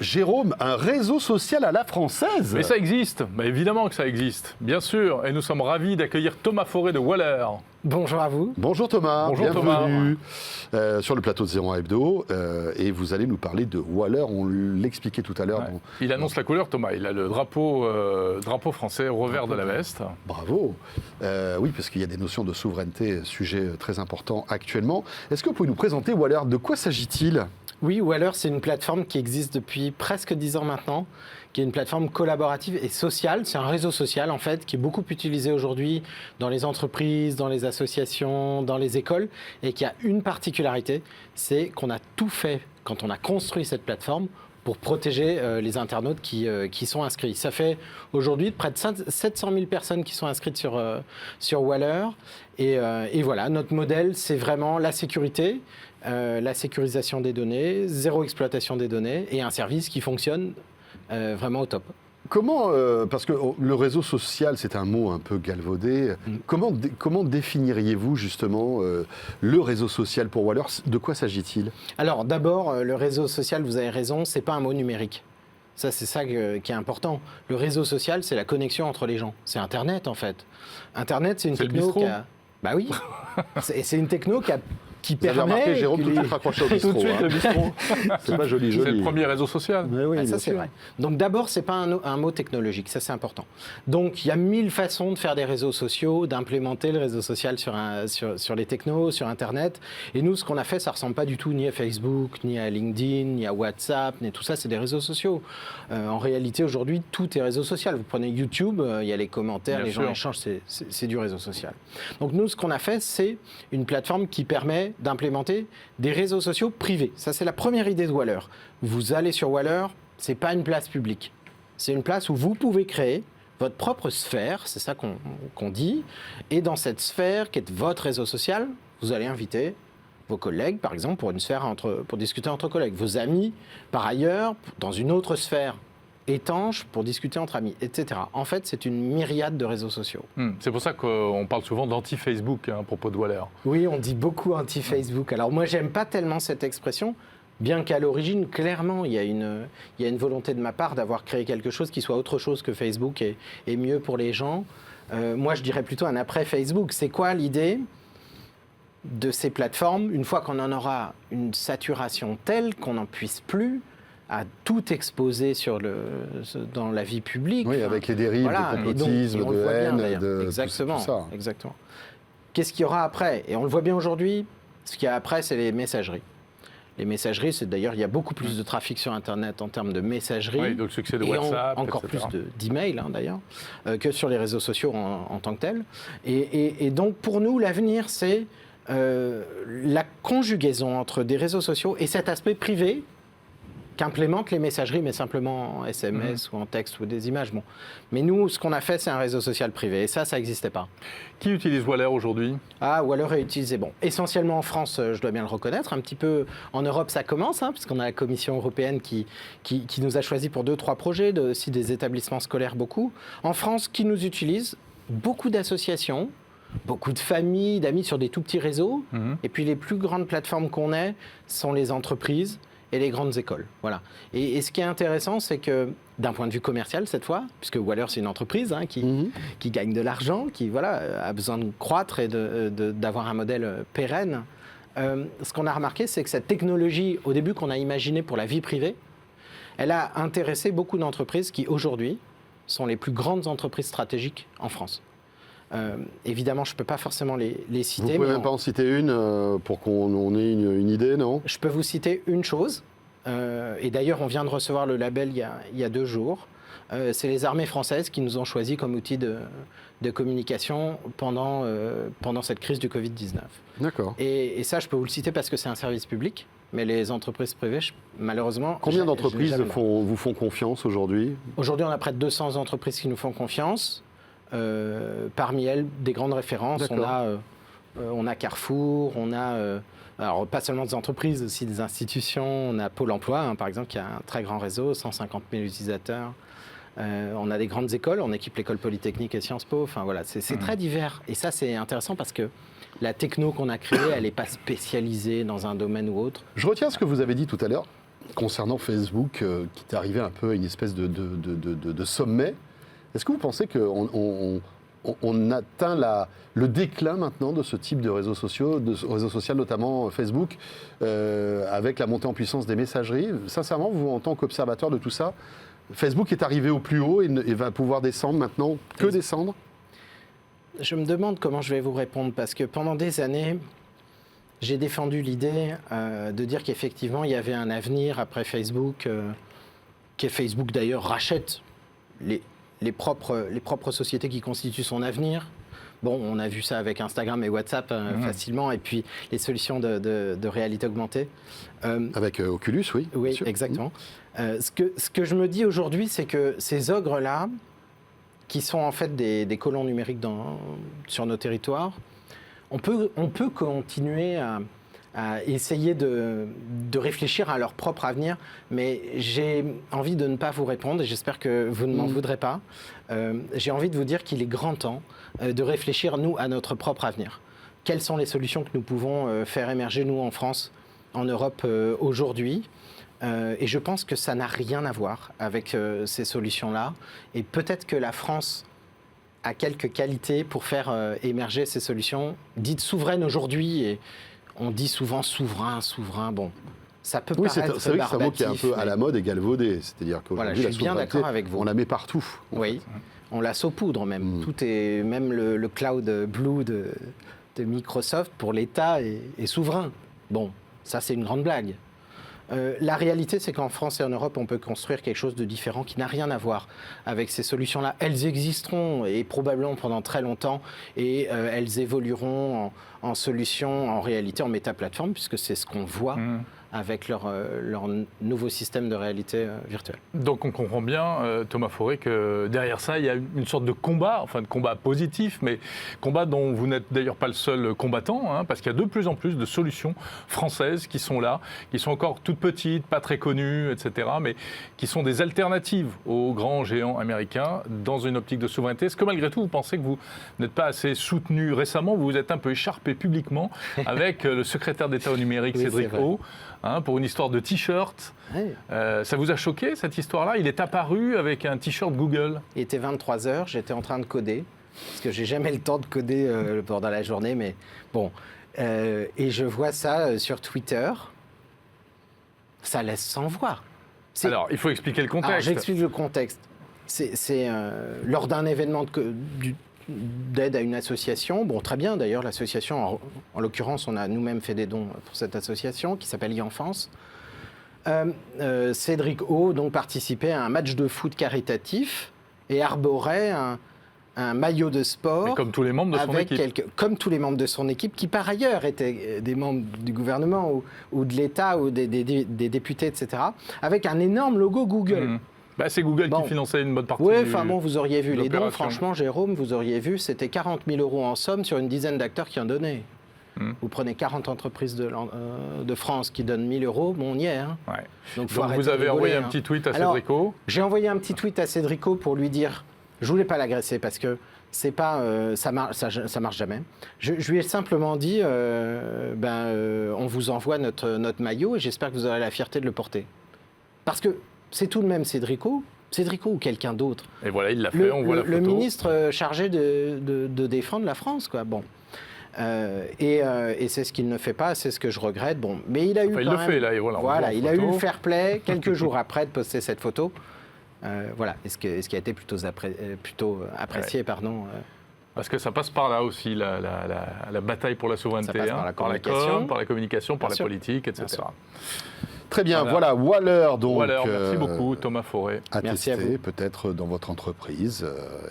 Speaker 1: Jérôme, un réseau social à la française.
Speaker 2: Mais ça existe, évidemment que ça existe, bien sûr. Et nous sommes ravis d'accueillir Thomas Forêt de Waller.
Speaker 3: Bonjour à vous.
Speaker 1: Bonjour Thomas,
Speaker 2: Bonjour
Speaker 1: bienvenue sur le plateau de 01 Hebdo. Et vous allez nous parler de Waller, on l'expliquait tout à l'heure.
Speaker 2: Ouais. Il annonce la couleur, Thomas. Il a le drapeau français au revers de la veste.
Speaker 1: Bravo. Oui, parce qu'il y a des notions de souveraineté, sujet très important actuellement. Est-ce que vous pouvez nous présenter Waller? De quoi s'agit-il?
Speaker 3: Oui, Waller, c'est une plateforme qui existe depuis presque 10 ans maintenant, qui est une plateforme collaborative et sociale. C'est un réseau social, en fait, qui est beaucoup utilisé aujourd'hui dans les entreprises, dans les associations, dans les écoles, et qui a une particularité, c'est qu'on a tout fait, quand on a construit cette plateforme, pour protéger les internautes qui sont inscrits. Ça fait aujourd'hui près de 700 000 personnes qui sont inscrites sur Waller. Et voilà, notre modèle, c'est vraiment la sécurité, la sécurisation des données, zéro exploitation des données et un service qui fonctionne vraiment au top.
Speaker 1: Comment, parce que le réseau social, c'est un mot un peu galvaudé, comment définiriez-vous justement le réseau social pour Waller? De quoi s'agit-il?
Speaker 3: Alors d'abord, le réseau social, vous avez raison, c'est pas un mot numérique. Ça, c'est ça qui est important. Le réseau social, c'est la connexion entre les gens. C'est Internet, en fait. Internet, c'est une techno qui a... Bah oui, c'est une techno qui permet...
Speaker 1: Vous avez remarqué, Jérôme, tout de suite raccroché au bistrot.
Speaker 2: Tout de suite, le bistrot.
Speaker 1: C'est pas joli.
Speaker 2: C'est le premier réseau social.
Speaker 1: Mais oui,
Speaker 3: ça, c'est vrai. Donc d'abord, c'est pas un mot technologique, ça c'est important. Donc il y a 1000 façons de faire des réseaux sociaux, d'implémenter le réseau social sur les technos, sur Internet. Et nous, ce qu'on a fait, ça ressemble pas du tout ni à Facebook, ni à LinkedIn, ni à WhatsApp, ni tout ça, c'est des réseaux sociaux. En réalité, aujourd'hui, tout est réseau social. Vous prenez YouTube, il y a les commentaires,
Speaker 2: Bien
Speaker 3: les
Speaker 2: sûr.
Speaker 3: gens échangent, c'est du réseau social. Donc nous, ce qu'on a fait, c'est une plateforme qui permet d'implémenter des réseaux sociaux privés. Ça, c'est la première idée de Waller. Vous allez sur Waller, c'est pas une place publique. C'est une place où vous pouvez créer votre propre sphère, c'est ça qu'on dit. Et dans cette sphère, qui est votre réseau social, vous allez inviter vos collègues, par exemple, pour une sphère pour discuter entre collègues. Vos amis, par ailleurs, dans une autre sphère étanche pour discuter entre amis, etc. En fait, c'est une myriade de réseaux sociaux.
Speaker 2: C'est pour ça qu'on parle souvent d'anti-Facebook à propos de Waller.
Speaker 3: Oui, on dit beaucoup anti-Facebook. Alors moi, j'aime pas tellement cette expression, bien qu'à l'origine, clairement, il y a une volonté de ma part d'avoir créé quelque chose qui soit autre chose que Facebook et mieux pour les gens. Moi, je dirais plutôt un après Facebook. C'est quoi l'idée de ces plateformes, une fois qu'on en aura une saturation telle qu'on n'en puisse plus à tout exposer dans la vie publique.
Speaker 1: Oui, avec les dérives de complotisme, de haine,
Speaker 3: exactement,
Speaker 1: tout ça.
Speaker 3: Exactement. Qu'est-ce qu'il y aura après? Et on le voit bien aujourd'hui, ce qu'il y a après, c'est les messageries. Les messageries, c'est d'ailleurs, il y a beaucoup plus de trafic sur Internet en termes de messagerie.
Speaker 2: Oui, donc le succès de WhatsApp,
Speaker 3: encore
Speaker 2: etc.
Speaker 3: plus d'emails, d'ailleurs, que sur les réseaux sociaux en tant que tels. Et donc, pour nous, l'avenir, c'est la conjugaison entre des réseaux sociaux et cet aspect privé qu'implémentent les messageries, mais simplement en SMS ou en texte ou des images. Bon. Mais nous, ce qu'on a fait, c'est un réseau social privé. Et ça n'existait pas.
Speaker 2: Qui utilise Waller aujourd'hui?
Speaker 3: Waller est utilisé, essentiellement en France, je dois bien le reconnaître. Un petit peu en Europe, ça commence, puisqu'on a la Commission européenne qui nous a choisi pour 2-3 projets, aussi des établissements scolaires, beaucoup. En France, qui nous utilise? Beaucoup d'associations, beaucoup de familles, d'amis sur des tout petits réseaux. Et puis les plus grandes plateformes qu'on ait sont les entreprises et les grandes écoles. Voilà. Et ce qui est intéressant, c'est que d'un point de vue commercial cette fois, puisque Waller c'est une entreprise qui gagne de l'argent, qui a besoin de croître et d'avoir un modèle pérenne, ce qu'on a remarqué, c'est que cette technologie, au début qu'on a imaginée pour la vie privée, elle a intéressé beaucoup d'entreprises qui aujourd'hui sont les plus grandes entreprises stratégiques en France. Évidemment, je ne peux pas forcément les citer.
Speaker 1: Vous ne pouvez même pas en citer une pour qu'on ait une idée, non?
Speaker 3: Je peux vous citer une chose. Et d'ailleurs, on vient de recevoir le label il y a 2 jours. c'est les armées françaises qui nous ont choisis comme outil de communication pendant cette crise du Covid-19.
Speaker 1: D'accord.
Speaker 3: Et ça, je peux vous le citer parce que c'est un service public, mais les entreprises privées, malheureusement...
Speaker 1: Combien d'entreprises vous font confiance aujourd'hui ?
Speaker 3: Aujourd'hui, on a près de 200 entreprises qui nous font confiance. Parmi elles, des grandes références. On a Carrefour, on a... alors, pas seulement des entreprises, aussi des institutions. On a Pôle emploi, par exemple, qui a un très grand réseau, 150 000 utilisateurs. On a des grandes écoles, on équipe l'école polytechnique et Sciences Po. Enfin, voilà, c'est très divers. Et ça, c'est intéressant parce que la techno qu'on a créée, elle n'est pas spécialisée dans un domaine ou autre.
Speaker 1: Je retiens ce que vous avez dit tout à l'heure concernant Facebook, qui est arrivé un peu à une espèce de sommet. Est-ce que vous pensez qu'on atteint le déclin maintenant de ce type de réseaux sociaux, notamment Facebook, avec la montée en puissance des messageries ? Sincèrement, vous, en tant qu'observateur de tout ça, Facebook est arrivé au plus haut et va pouvoir descendre maintenant, que descendre ?
Speaker 3: Je me demande comment je vais vous répondre, parce que pendant des années, j'ai défendu l'idée de dire qu'effectivement, il y avait un avenir après Facebook, que Facebook d'ailleurs rachète les propres sociétés qui constituent son avenir. Bon, on a vu ça avec Instagram et WhatsApp facilement, et puis les solutions de réalité augmentée.
Speaker 1: Avec Oculus, oui.
Speaker 3: Oui, exactement. Ce que je me dis aujourd'hui, c'est que ces ogres-là, qui sont en fait des colons numériques sur nos territoires, on peut continuer à essayer de réfléchir à leur propre avenir, mais j'ai envie de ne pas vous répondre, et j'espère que vous ne m'en voudrez pas. J'ai envie de vous dire qu'il est grand temps de réfléchir, nous, à notre propre avenir. Quelles sont les solutions que nous pouvons faire émerger, nous, en France, en Europe, aujourd'hui ? Et je pense que ça n'a rien à voir avec ces solutions-là. Et peut-être que la France a quelques qualités pour faire émerger ces solutions dites souveraines aujourd'hui. Et on dit souvent souverain. Bon, ça peut paraître barbatif.
Speaker 1: C'est vrai que c'est un mot qui est un peu à la mode et galvaudé. C'est-à-dire qu'aujourd'hui,
Speaker 3: je suis bien d'accord avec vous.
Speaker 1: On la met partout.
Speaker 3: Oui, on la saupoudre même. Tout est, même le cloud blue de Microsoft pour l'État est souverain. Bon, ça c'est une grande blague. La réalité, c'est qu'en France et en Europe, on peut construire quelque chose de différent qui n'a rien à voir avec ces solutions-là. Elles existeront et probablement pendant très longtemps et elles évolueront en solutions, en réalité, en métaplateforme, puisque c'est ce qu'on voit avec leur nouveau système de réalité virtuelle.
Speaker 2: Donc on comprend bien, Thomas Fauré, que derrière ça, il y a une sorte de combat positif, mais combat dont vous n'êtes d'ailleurs pas le seul combattant, parce qu'il y a de plus en plus de solutions françaises qui sont là, qui sont encore toutes petites, pas très connues, etc., mais qui sont des alternatives aux grands géants américains dans une optique de souveraineté. Est-ce que malgré tout, vous pensez que vous n'êtes pas assez soutenu récemment ? Vous vous êtes un peu écharpé publiquement avec le secrétaire d'État au numérique, Cédric O, pour une histoire de t-shirt. Oui. Ça vous a choqué, cette histoire-là ? Il est apparu avec un t-shirt Google.
Speaker 3: Il était 23h, j'étais en train de coder, parce que j'ai jamais le temps de coder pendant la journée, mais bon. Et je vois ça sur Twitter. Ça laisse sans voir.
Speaker 2: Alors, il faut expliquer le contexte.
Speaker 3: Alors, j'explique le contexte. C'est lors d'un événement d'aide à une association. Bon, très bien d'ailleurs, l'association, en l'occurrence, on a nous-mêmes fait des dons pour cette association qui s'appelle e-Enfance. Cédric O donc participait à un match de foot caritatif et arborait un maillot de sport.
Speaker 2: Et comme tous les membres de son équipe.
Speaker 3: Comme tous les membres de son équipe, qui par ailleurs étaient des membres du gouvernement ou de l'État ou des députés, etc., avec un énorme logo Google.
Speaker 2: C'est Google qui finançait une bonne partie.
Speaker 3: Oui, vous auriez vu les dons. Franchement, Jérôme, vous auriez vu, c'était 40 000 € en somme sur une dizaine d'acteurs qui en donnaient. Vous prenez 40 entreprises de France qui donnent 1 000 €, on y est.
Speaker 2: Ouais. Donc vous avez envoyé un petit tweet à Cédric O.
Speaker 3: J'ai envoyé un petit tweet à Cédric O pour lui dire, je voulais pas l'agresser parce que c'est pas, ça marche jamais. Je lui ai simplement dit, on vous envoie notre maillot et j'espère que vous aurez la fierté de le porter. Parce que c'est tout de même Cédric O ou quelqu'un d'autre.
Speaker 2: Et voilà, il l'a fait, on voit la photo.
Speaker 3: Le ministre chargé de défendre la France, quoi. Bon. Et c'est ce qu'il ne fait pas, c'est ce que je regrette. Bon, mais il a eu il a eu le fair play quelques jours après de poster cette photo. Et ce qui a été plutôt apprécié, pardon.
Speaker 2: Parce que ça passe par là aussi, la bataille pour la souveraineté,
Speaker 3: par la communication,
Speaker 2: par la communication, par la politique, etc.
Speaker 1: Très bien, voilà Waller, donc.
Speaker 2: Waller, merci beaucoup, Thomas Forêt.
Speaker 1: À
Speaker 3: merci
Speaker 1: tester peut-être dans votre entreprise.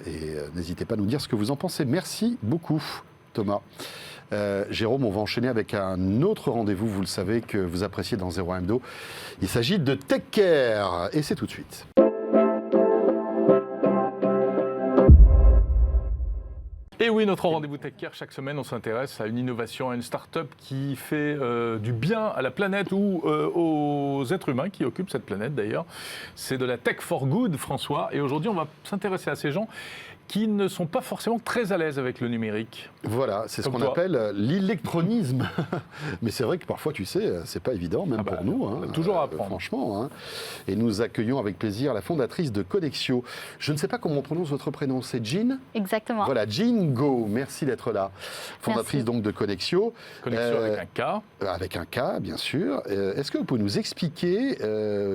Speaker 1: Et n'hésitez pas à nous dire ce que vous en pensez. Merci beaucoup, Thomas. Jérôme, on va enchaîner avec un autre rendez-vous, vous le savez, que vous appréciez dans 01 Hebdo. Il s'agit de Tech Care, et c'est tout de suite.
Speaker 2: Et oui, notre rendez-vous Tech Care, chaque semaine, on s'intéresse à une innovation, à une start-up qui fait du bien à la planète ou aux êtres humains qui occupent cette planète d'ailleurs. C'est de la Tech for Good, François. Et aujourd'hui, on va s'intéresser à ces gens qui ne sont pas forcément très à l'aise avec le numérique.
Speaker 1: Voilà, c'est ce qu'on appelle l'électronisme. Mais c'est vrai que parfois, tu sais, c'est pas évident, même pour nous.
Speaker 2: On a toujours à apprendre.
Speaker 1: Franchement. Et nous accueillons avec plaisir la fondatrice de Connexio. Je ne sais pas comment on prononce votre prénom, c'est Jean ?
Speaker 4: Exactement.
Speaker 1: Voilà, Jean Go, merci d'être là. Fondatrice donc de Connexio.
Speaker 2: Connexio avec un K.
Speaker 1: Avec un K, bien sûr. Est-ce que vous pouvez nous expliquer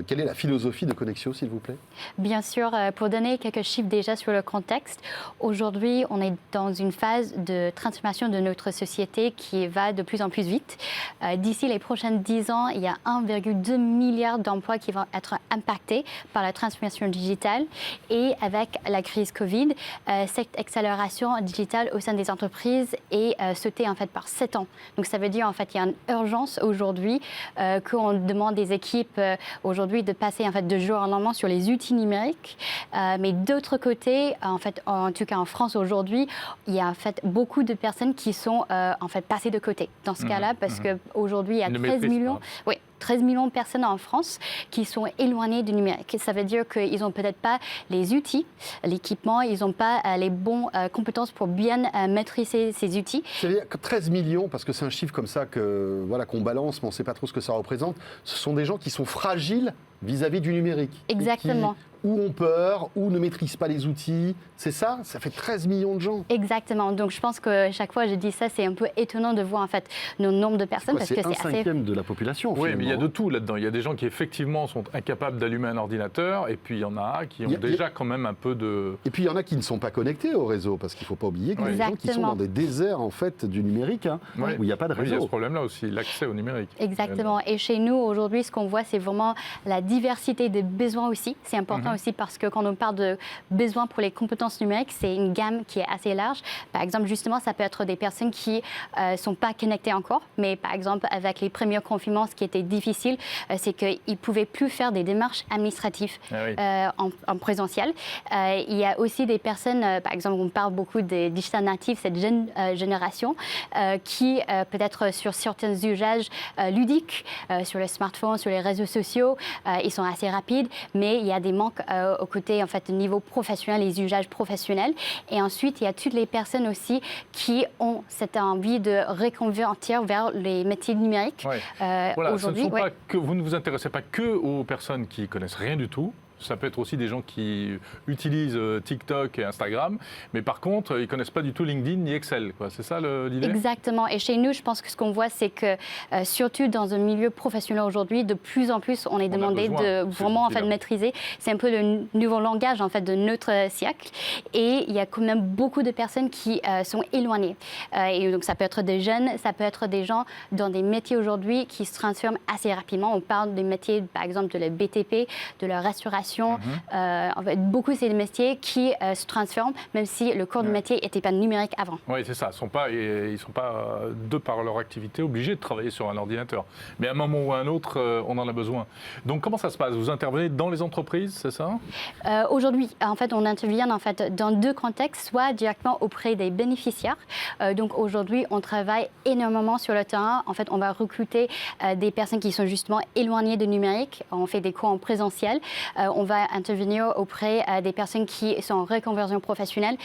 Speaker 1: quelle est la philosophie de Connexio, s'il vous plaît ?
Speaker 4: Bien sûr, pour donner quelques chiffres déjà sur le contexte, aujourd'hui, on est dans une phase de transformation de notre société qui va de plus en plus vite. D'ici les prochaines 10 ans, il y a 1,2 milliard d'emplois qui vont être impactés par la transformation digitale. Et avec la crise Covid, cette accélération digitale au sein des entreprises est sautée en fait par 7 ans. Donc ça veut dire en fait qu'il y a une urgence aujourd'hui qu'on demande des équipes aujourd'hui de passer en fait de jour en lendemain sur les outils numériques. Mais d'autre côté, en fait, en tout cas en France aujourd'hui, il y a en fait beaucoup de personnes qui sont en fait passées de côté dans ce cas-là, parce qu'aujourd'hui il y a 13 millions de personnes en France qui sont éloignées du numérique. Ça veut dire qu'ils n'ont peut-être pas les outils, l'équipement, ils n'ont pas les bonnes compétences pour bien maîtriser ces outils.
Speaker 1: C'est-à-dire que 13 millions, parce que c'est un chiffre comme ça qu'on balance, mais on ne sait pas trop ce que ça représente, ce sont des gens qui sont fragiles vis-à-vis du numérique.
Speaker 4: Exactement.
Speaker 1: Ou ont peur, ou ne maîtrisent pas les outils. C'est ça ? Ça fait 13 millions de gens.
Speaker 4: Exactement. Donc je pense que chaque fois je dis ça, c'est un peu étonnant de voir en fait le nombre de personnes.
Speaker 1: Parce que c'est un cinquième de la population.
Speaker 2: Oui, mais il y a de tout là-dedans. Il y a des gens qui effectivement sont incapables d'allumer un ordinateur, et puis il y en a qui ont déjà quand même un peu de...
Speaker 1: Et puis il y en a qui ne sont pas connectés au réseau, parce qu'il ne faut pas oublier qu'il y a des gens qui sont dans des déserts en fait du numérique, où il n'y a pas de réseau.
Speaker 2: Oui, il y a ce problème-là aussi, l'accès au numérique.
Speaker 4: Exactement. Et chez nous aujourd'hui, ce qu'on voit, c'est vraiment la diversité des besoins aussi. C'est important aussi parce que quand on parle de besoins pour les compétences numériques, c'est une gamme qui est assez large. Par exemple, justement, ça peut être des personnes qui ne sont pas connectées encore, mais par exemple, avec les premiers confinements, ce qui était difficile, c'est qu'ils ne pouvaient plus faire des démarches administratives en présentiel. Il y a aussi des personnes, par exemple, on parle beaucoup des digital natives, cette jeune génération, qui peut-être sur certains usages ludiques, sur le smartphone, sur les réseaux sociaux, ils sont assez rapides, mais il y a des manques au côté en fait niveau professionnel, les usages professionnels. Et ensuite, il y a toutes les personnes aussi qui ont cette envie de reconvertir vers les métiers numériques.
Speaker 2: Voilà, vous ne vous intéressez pas que aux personnes qui connaissent rien du tout. Ça peut être aussi des gens qui utilisent TikTok et Instagram, mais par contre, ils ne connaissent pas du tout LinkedIn ni Excel. C'est ça l'idée ?
Speaker 4: Exactement. Et chez nous, je pense que ce qu'on voit, c'est que surtout dans un milieu professionnel aujourd'hui, de plus en plus, on est demandé de vraiment en fait, maîtriser. C'est un peu le nouveau langage en fait, de notre siècle. Et il y a quand même beaucoup de personnes qui sont éloignées. Et donc, ça peut être des jeunes, ça peut être des gens dans des métiers aujourd'hui qui se transforment assez rapidement. On parle des métiers, par exemple, de la BTP, de la restauration. En fait, beaucoup, c'est des métiers qui se transforment, même si le corps du métier n'était pas numérique avant.
Speaker 2: Oui, c'est ça. Ils ne sont pas, de par leur activité, obligés de travailler sur un ordinateur. Mais à un moment ou à un autre, on en a besoin. Donc, comment ça se passe ? Vous intervenez dans les entreprises, c'est ça ?
Speaker 4: Aujourd'hui, en fait, on intervient en fait, dans deux contextes, soit directement auprès des bénéficiaires. Donc, aujourd'hui, on travaille énormément sur le terrain. En fait, on va recruter des personnes qui sont justement éloignées du numérique. On fait des cours en présentiel. On va intervenir auprès des personnes qui sont en reconversion professionnelle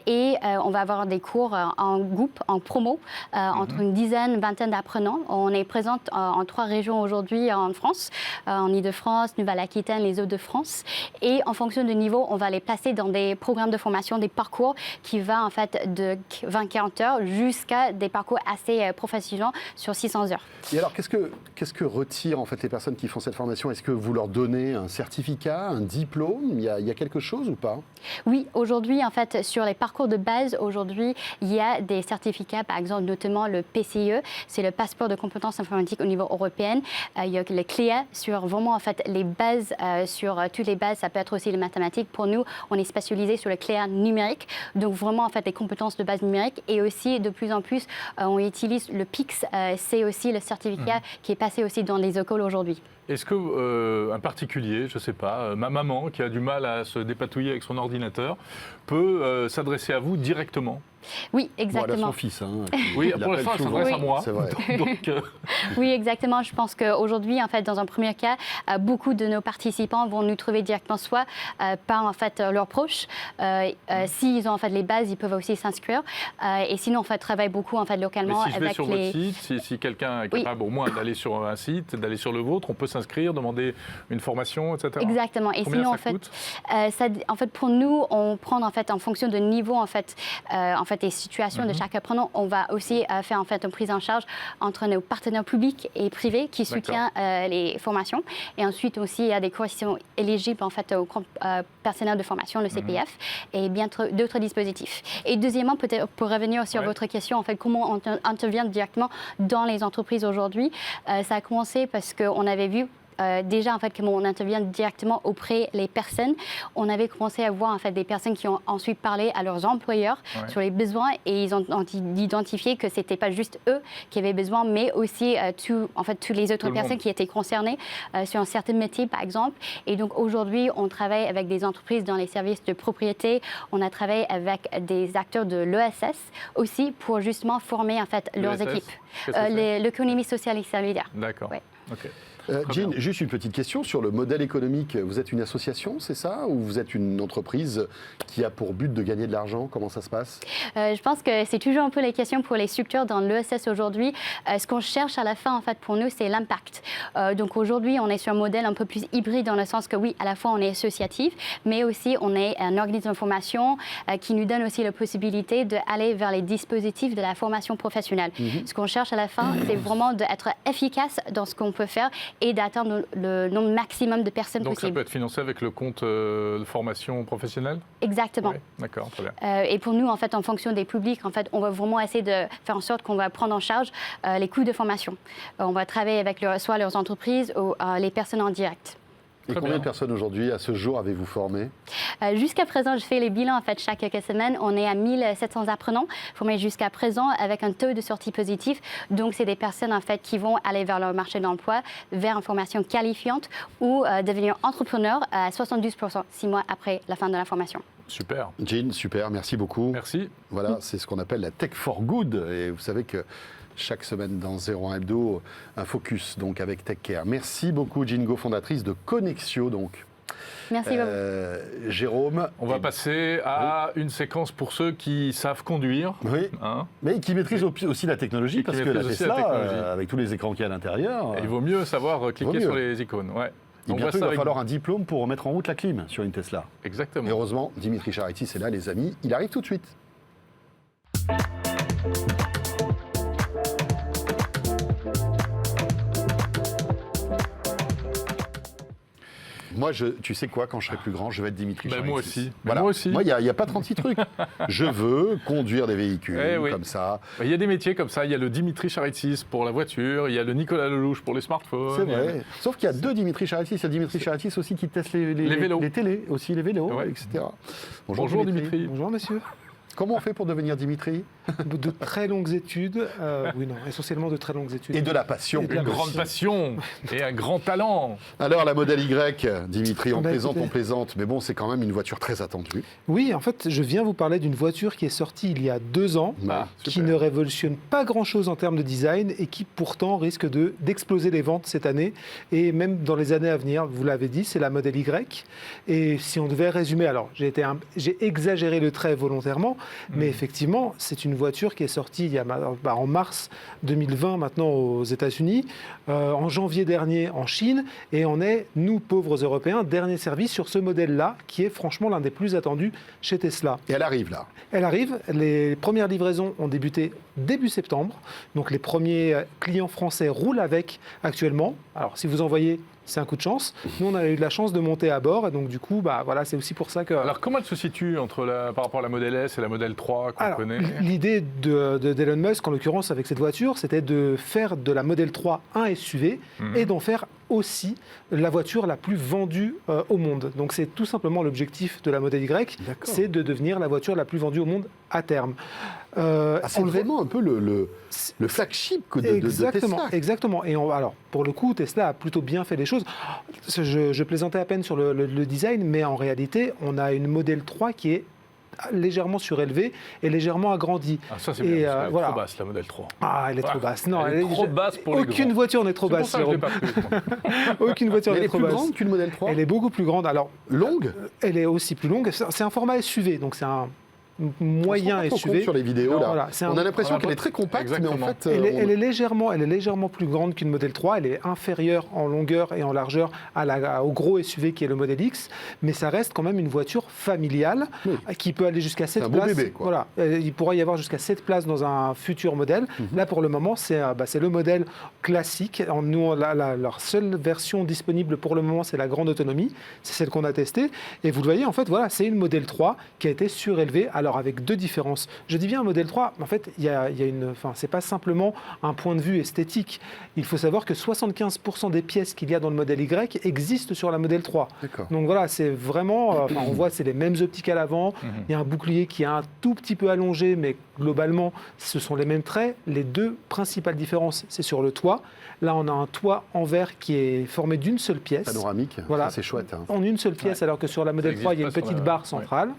Speaker 4: et on va avoir des cours en groupe, en promo, entre une dizaine, vingtaine d'apprenants. On est présente en 3 régions aujourd'hui en France, en Île-de-France, Nouvelle-Aquitaine, les Hauts-de-France. Et en fonction du niveau, on va les placer dans des programmes de formation, des parcours qui vont en fait de 20-40 heures jusqu'à des parcours assez professionnels sur 600 heures.
Speaker 1: Et alors, qu'est-ce que retirent en fait les personnes qui font cette formation ? Est-ce que vous leur donnez un certificat certificat, un diplôme? Il y a quelque chose ou pas?
Speaker 4: Oui, aujourd'hui, en fait, sur les parcours de base, aujourd'hui, il y a des certificats, par exemple, notamment le PCIe, c'est le passeport de compétences informatiques au niveau européen. Il y a le CLIA sur vraiment, en fait, les bases, sur toutes les bases, ça peut être aussi les mathématiques. Pour nous, on est spécialisé sur le CLIA numérique, donc vraiment, en fait, les compétences de base numérique. Et aussi, de plus en plus, on utilise le PIX, c'est aussi le certificat qui est passé aussi dans les écoles aujourd'hui.
Speaker 2: Est-ce qu'un particulier, je ne sais pas, ma maman qui a du mal à se dépatouiller avec son ordinateur, peut s'adresser à vous directement?
Speaker 4: Oui, exactement.
Speaker 1: Bon, elle a son fils.
Speaker 2: Oui, pour l'instant, elle s'adresse à moi.
Speaker 1: C'est vrai.
Speaker 2: Donc,
Speaker 4: Oui, exactement. Je pense qu'aujourd'hui, en fait, dans un premier cas, beaucoup de nos participants vont nous trouver directement soit par en fait leurs proches. S'ils ont en fait les bases, ils peuvent aussi s'inscrire. Et sinon, on fait travaille beaucoup en fait localement.
Speaker 2: mais si je vais
Speaker 4: avec
Speaker 2: sur
Speaker 4: les...
Speaker 2: votre site, si quelqu'un est capable au moins d'aller sur un site, d'aller sur le vôtre, on peut s'inscrire, demander une formation, etc.
Speaker 4: Exactement. Et
Speaker 2: combien
Speaker 4: sinon,
Speaker 2: ça coûte
Speaker 4: en fait, pour nous, on prend en fait en fonction de niveau en fait des situations de chaque apprenant. On va aussi faire en fait une prise en charge entre nos partenaires publics et privés qui soutiennent les formations. Et ensuite aussi, il y a des corrections éligibles en fait aux personnels de formation, le CPF, et bien d'autres dispositifs. Et deuxièmement, peut-être pour revenir sur votre question, en fait, comment on intervient directement dans les entreprises aujourd'hui, ça a commencé parce qu'on avait vu déjà en fait comment on intervient directement auprès des personnes. On avait commencé à voir en fait des personnes qui ont ensuite parlé à leurs employeurs sur les besoins et ils ont identifié que c'était pas juste eux qui avaient besoin, mais aussi toutes les autres personnes qui étaient concernées sur un certain métier par exemple. Et donc aujourd'hui, on travaille avec des entreprises dans les services de propriété. On a travaillé avec des acteurs de l'ESS aussi pour justement former en fait leurs équipes. L'économie sociale et solidaire.
Speaker 2: D'accord. Ok.
Speaker 1: Jean, juste une petite question sur le modèle économique. Vous êtes une association, c'est ça? Ou vous êtes une entreprise qui a pour but de gagner de l'argent? Comment ça se passe?
Speaker 4: Je pense que c'est toujours un peu les questions pour les structures dans l'ESS aujourd'hui. Ce qu'on cherche à la fin, en fait, pour nous, c'est l'impact. Donc aujourd'hui, on est sur un modèle un peu plus hybride dans le sens que oui, à la fois, on est associatif, mais aussi on est un organisme de formation qui nous donne aussi la possibilité d'aller vers les dispositifs de la formation professionnelle. Ce qu'on cherche à la fin, c'est vraiment d'être efficace dans ce qu'on peut faire et d'atteindre le nombre maximum de personnes
Speaker 2: Donc
Speaker 4: possible.
Speaker 2: ça peut être financé avec le compte de formation professionnelle?
Speaker 4: Exactement.
Speaker 2: Oui, d'accord, très bien.
Speaker 4: Et pour nous, en fait, en fonction des publics, en fait, on va vraiment essayer de faire en sorte qu'on va prendre en charge les coûts de formation. On va travailler avec soit leurs entreprises ou les personnes en direct.
Speaker 1: Et combien de personnes aujourd'hui, à ce jour, avez-vous formé?
Speaker 4: Jusqu'à présent, je fais les bilans en fait, chaque quelques semaines. On est à 1700 apprenants formés jusqu'à présent avec un taux de sortie positif. Donc, c'est des personnes en fait, qui vont aller vers leur marché d'emploi, vers une formation qualifiante ou devenir entrepreneurs à 72%, 6 mois après la fin de la formation.
Speaker 2: Super.
Speaker 1: Jean, super, merci beaucoup.
Speaker 2: Merci.
Speaker 1: Voilà, c'est ce qu'on appelle la Tech for Good. Et vous savez que chaque semaine dans 01 Hebdo, un focus donc avec TechCare. Merci beaucoup, Jean Go, fondatrice de Connexio. Donc.
Speaker 4: Merci beaucoup.
Speaker 1: Jérôme.
Speaker 2: On va passer à une séquence pour ceux qui savent conduire.
Speaker 1: Oui, mais qui maîtrisent aussi la technologie, parce que la Tesla, avec tous les écrans qu'il y a à l'intérieur...
Speaker 2: Il vaut mieux savoir cliquer sur les icônes. Ouais.
Speaker 1: Et bientôt, il va falloir un diplôme pour remettre en route la clim sur une Tesla.
Speaker 2: Exactement.
Speaker 1: Et heureusement, Dimitri Charitis est là, les amis. Il arrive tout de suite. Moi, tu sais quoi, quand je serai plus grand, je vais être Dimitri Charitis.
Speaker 2: Moi aussi.
Speaker 1: Voilà.
Speaker 2: Moi aussi.
Speaker 1: Moi, il n'y a pas 36 trucs. Je veux conduire des véhicules comme ça.
Speaker 2: Il y a des métiers comme ça. Il y a le Dimitri Charitis pour la voiture, il y a le Nicolas Lelouch pour les smartphones.
Speaker 1: C'est vrai. Sauf qu'il y a deux Dimitri Charitis. Il y a Dimitri Charitis aussi qui teste les vélos. Les télés, aussi les vélos, etc.
Speaker 2: Bonjour Dimitri.
Speaker 5: Bonjour monsieur.
Speaker 1: Comment on fait pour devenir Dimitri?
Speaker 5: De très longues études, essentiellement de très longues études.
Speaker 1: Et de la passion.
Speaker 2: Une grande passion et un grand talent.
Speaker 1: Alors, la Model Y, Dimitri, on plaisante, mais bon, c'est quand même une voiture très attendue.
Speaker 5: Oui, en fait, je viens vous parler d'une voiture qui est sortie il y a 2 ans, qui ne révolutionne pas grand-chose en termes de design et qui pourtant risque d'exploser les ventes cette année et même dans les années à venir. Vous l'avez dit, c'est la Model Y. Et si on devait résumer, alors j'ai exagéré le trait volontairement, mais effectivement, c'est une voiture qui est sortie en mars 2020 maintenant aux États-Unis, en janvier dernier en Chine, et on est, nous pauvres Européens, dernier service sur ce modèle-là, qui est franchement l'un des plus attendus chez Tesla.
Speaker 1: Et elle arrive là.
Speaker 5: Elle arrive, les premières livraisons ont débuté début septembre. Donc les premiers clients français roulent avec actuellement. Alors si vous en voyez, c'est un coup de chance. Nous, on a eu de la chance de monter à bord. Et donc, du coup, voilà, c'est aussi pour ça que...
Speaker 2: Alors, comment elle se situe par rapport à la Model S et la Model 3 qu'on connaît?
Speaker 5: L'idée d'Elon Musk, en l'occurrence, avec cette voiture, c'était de faire de la Model 3 un SUV et d'en faire aussi la voiture la plus vendue au monde. Donc, c'est tout simplement l'objectif de la Model Y, c'est de devenir la voiture la plus vendue au monde à terme.
Speaker 1: C'est vraiment un peu le flagship de Tesla.
Speaker 5: Exactement. Et alors, pour le coup, Tesla a plutôt bien fait les choses. Je plaisantais à peine sur le design, mais en réalité, on a une Model 3 qui est légèrement surélevée et légèrement agrandie.
Speaker 2: Ah, ça, c'est bien, parce qu'elle est trop basse, la Model 3.
Speaker 5: Ah, elle est trop basse. Non,
Speaker 2: elle est trop basse pour les grands.
Speaker 5: Aucune voiture n'est trop basse.
Speaker 2: C'est pour ça que je l'ai pas pris.
Speaker 5: Aucune voiture n'est trop basse.
Speaker 1: Elle est plus grande qu'une Model 3 ?
Speaker 5: Elle est beaucoup plus grande. Alors,
Speaker 1: longue ?
Speaker 5: Elle est aussi plus longue. C'est un format SUV, donc c'est un moyen SUV.
Speaker 1: Sur les vidéos, là.
Speaker 5: Voilà,
Speaker 1: on a l'impression qu'elle est très compacte,
Speaker 2: exactement.
Speaker 1: mais en fait...
Speaker 5: Elle est légèrement plus grande qu'une Model 3. Elle est inférieure en longueur et en largeur au gros SUV qui est le Model X, mais ça reste quand même une voiture familiale qui peut aller jusqu'à 7 places.
Speaker 1: C'est un beau bébé, quoi.
Speaker 5: Voilà, il pourrait y avoir jusqu'à 7 places dans un futur modèle. Là, pour le moment, c'est le modèle classique. Nous, leur seule version disponible pour le moment, c'est la grande autonomie. C'est celle qu'on a testée. Et vous le voyez, en fait, voilà, c'est une Model 3 qui a été surélevée. Alors, avec deux différences. Je dis bien un Model 3, en fait, c'est pas simplement un point de vue esthétique. Il faut savoir que 75% des pièces qu'il y a dans le Model Y existent sur la Model 3. Donc voilà, c'est vraiment, on voit, c'est les mêmes optiques à l'avant. Il y a un bouclier qui est un tout petit peu allongé, mais globalement, ce sont les mêmes traits. Les deux principales différences, c'est sur le toit. Là, on a un toit en verre qui est formé d'une seule pièce.
Speaker 1: Panoramique,
Speaker 5: voilà,
Speaker 1: c'est chouette.
Speaker 5: En une seule pièce, alors que sur la Model 3, il y a une petite barre centrale.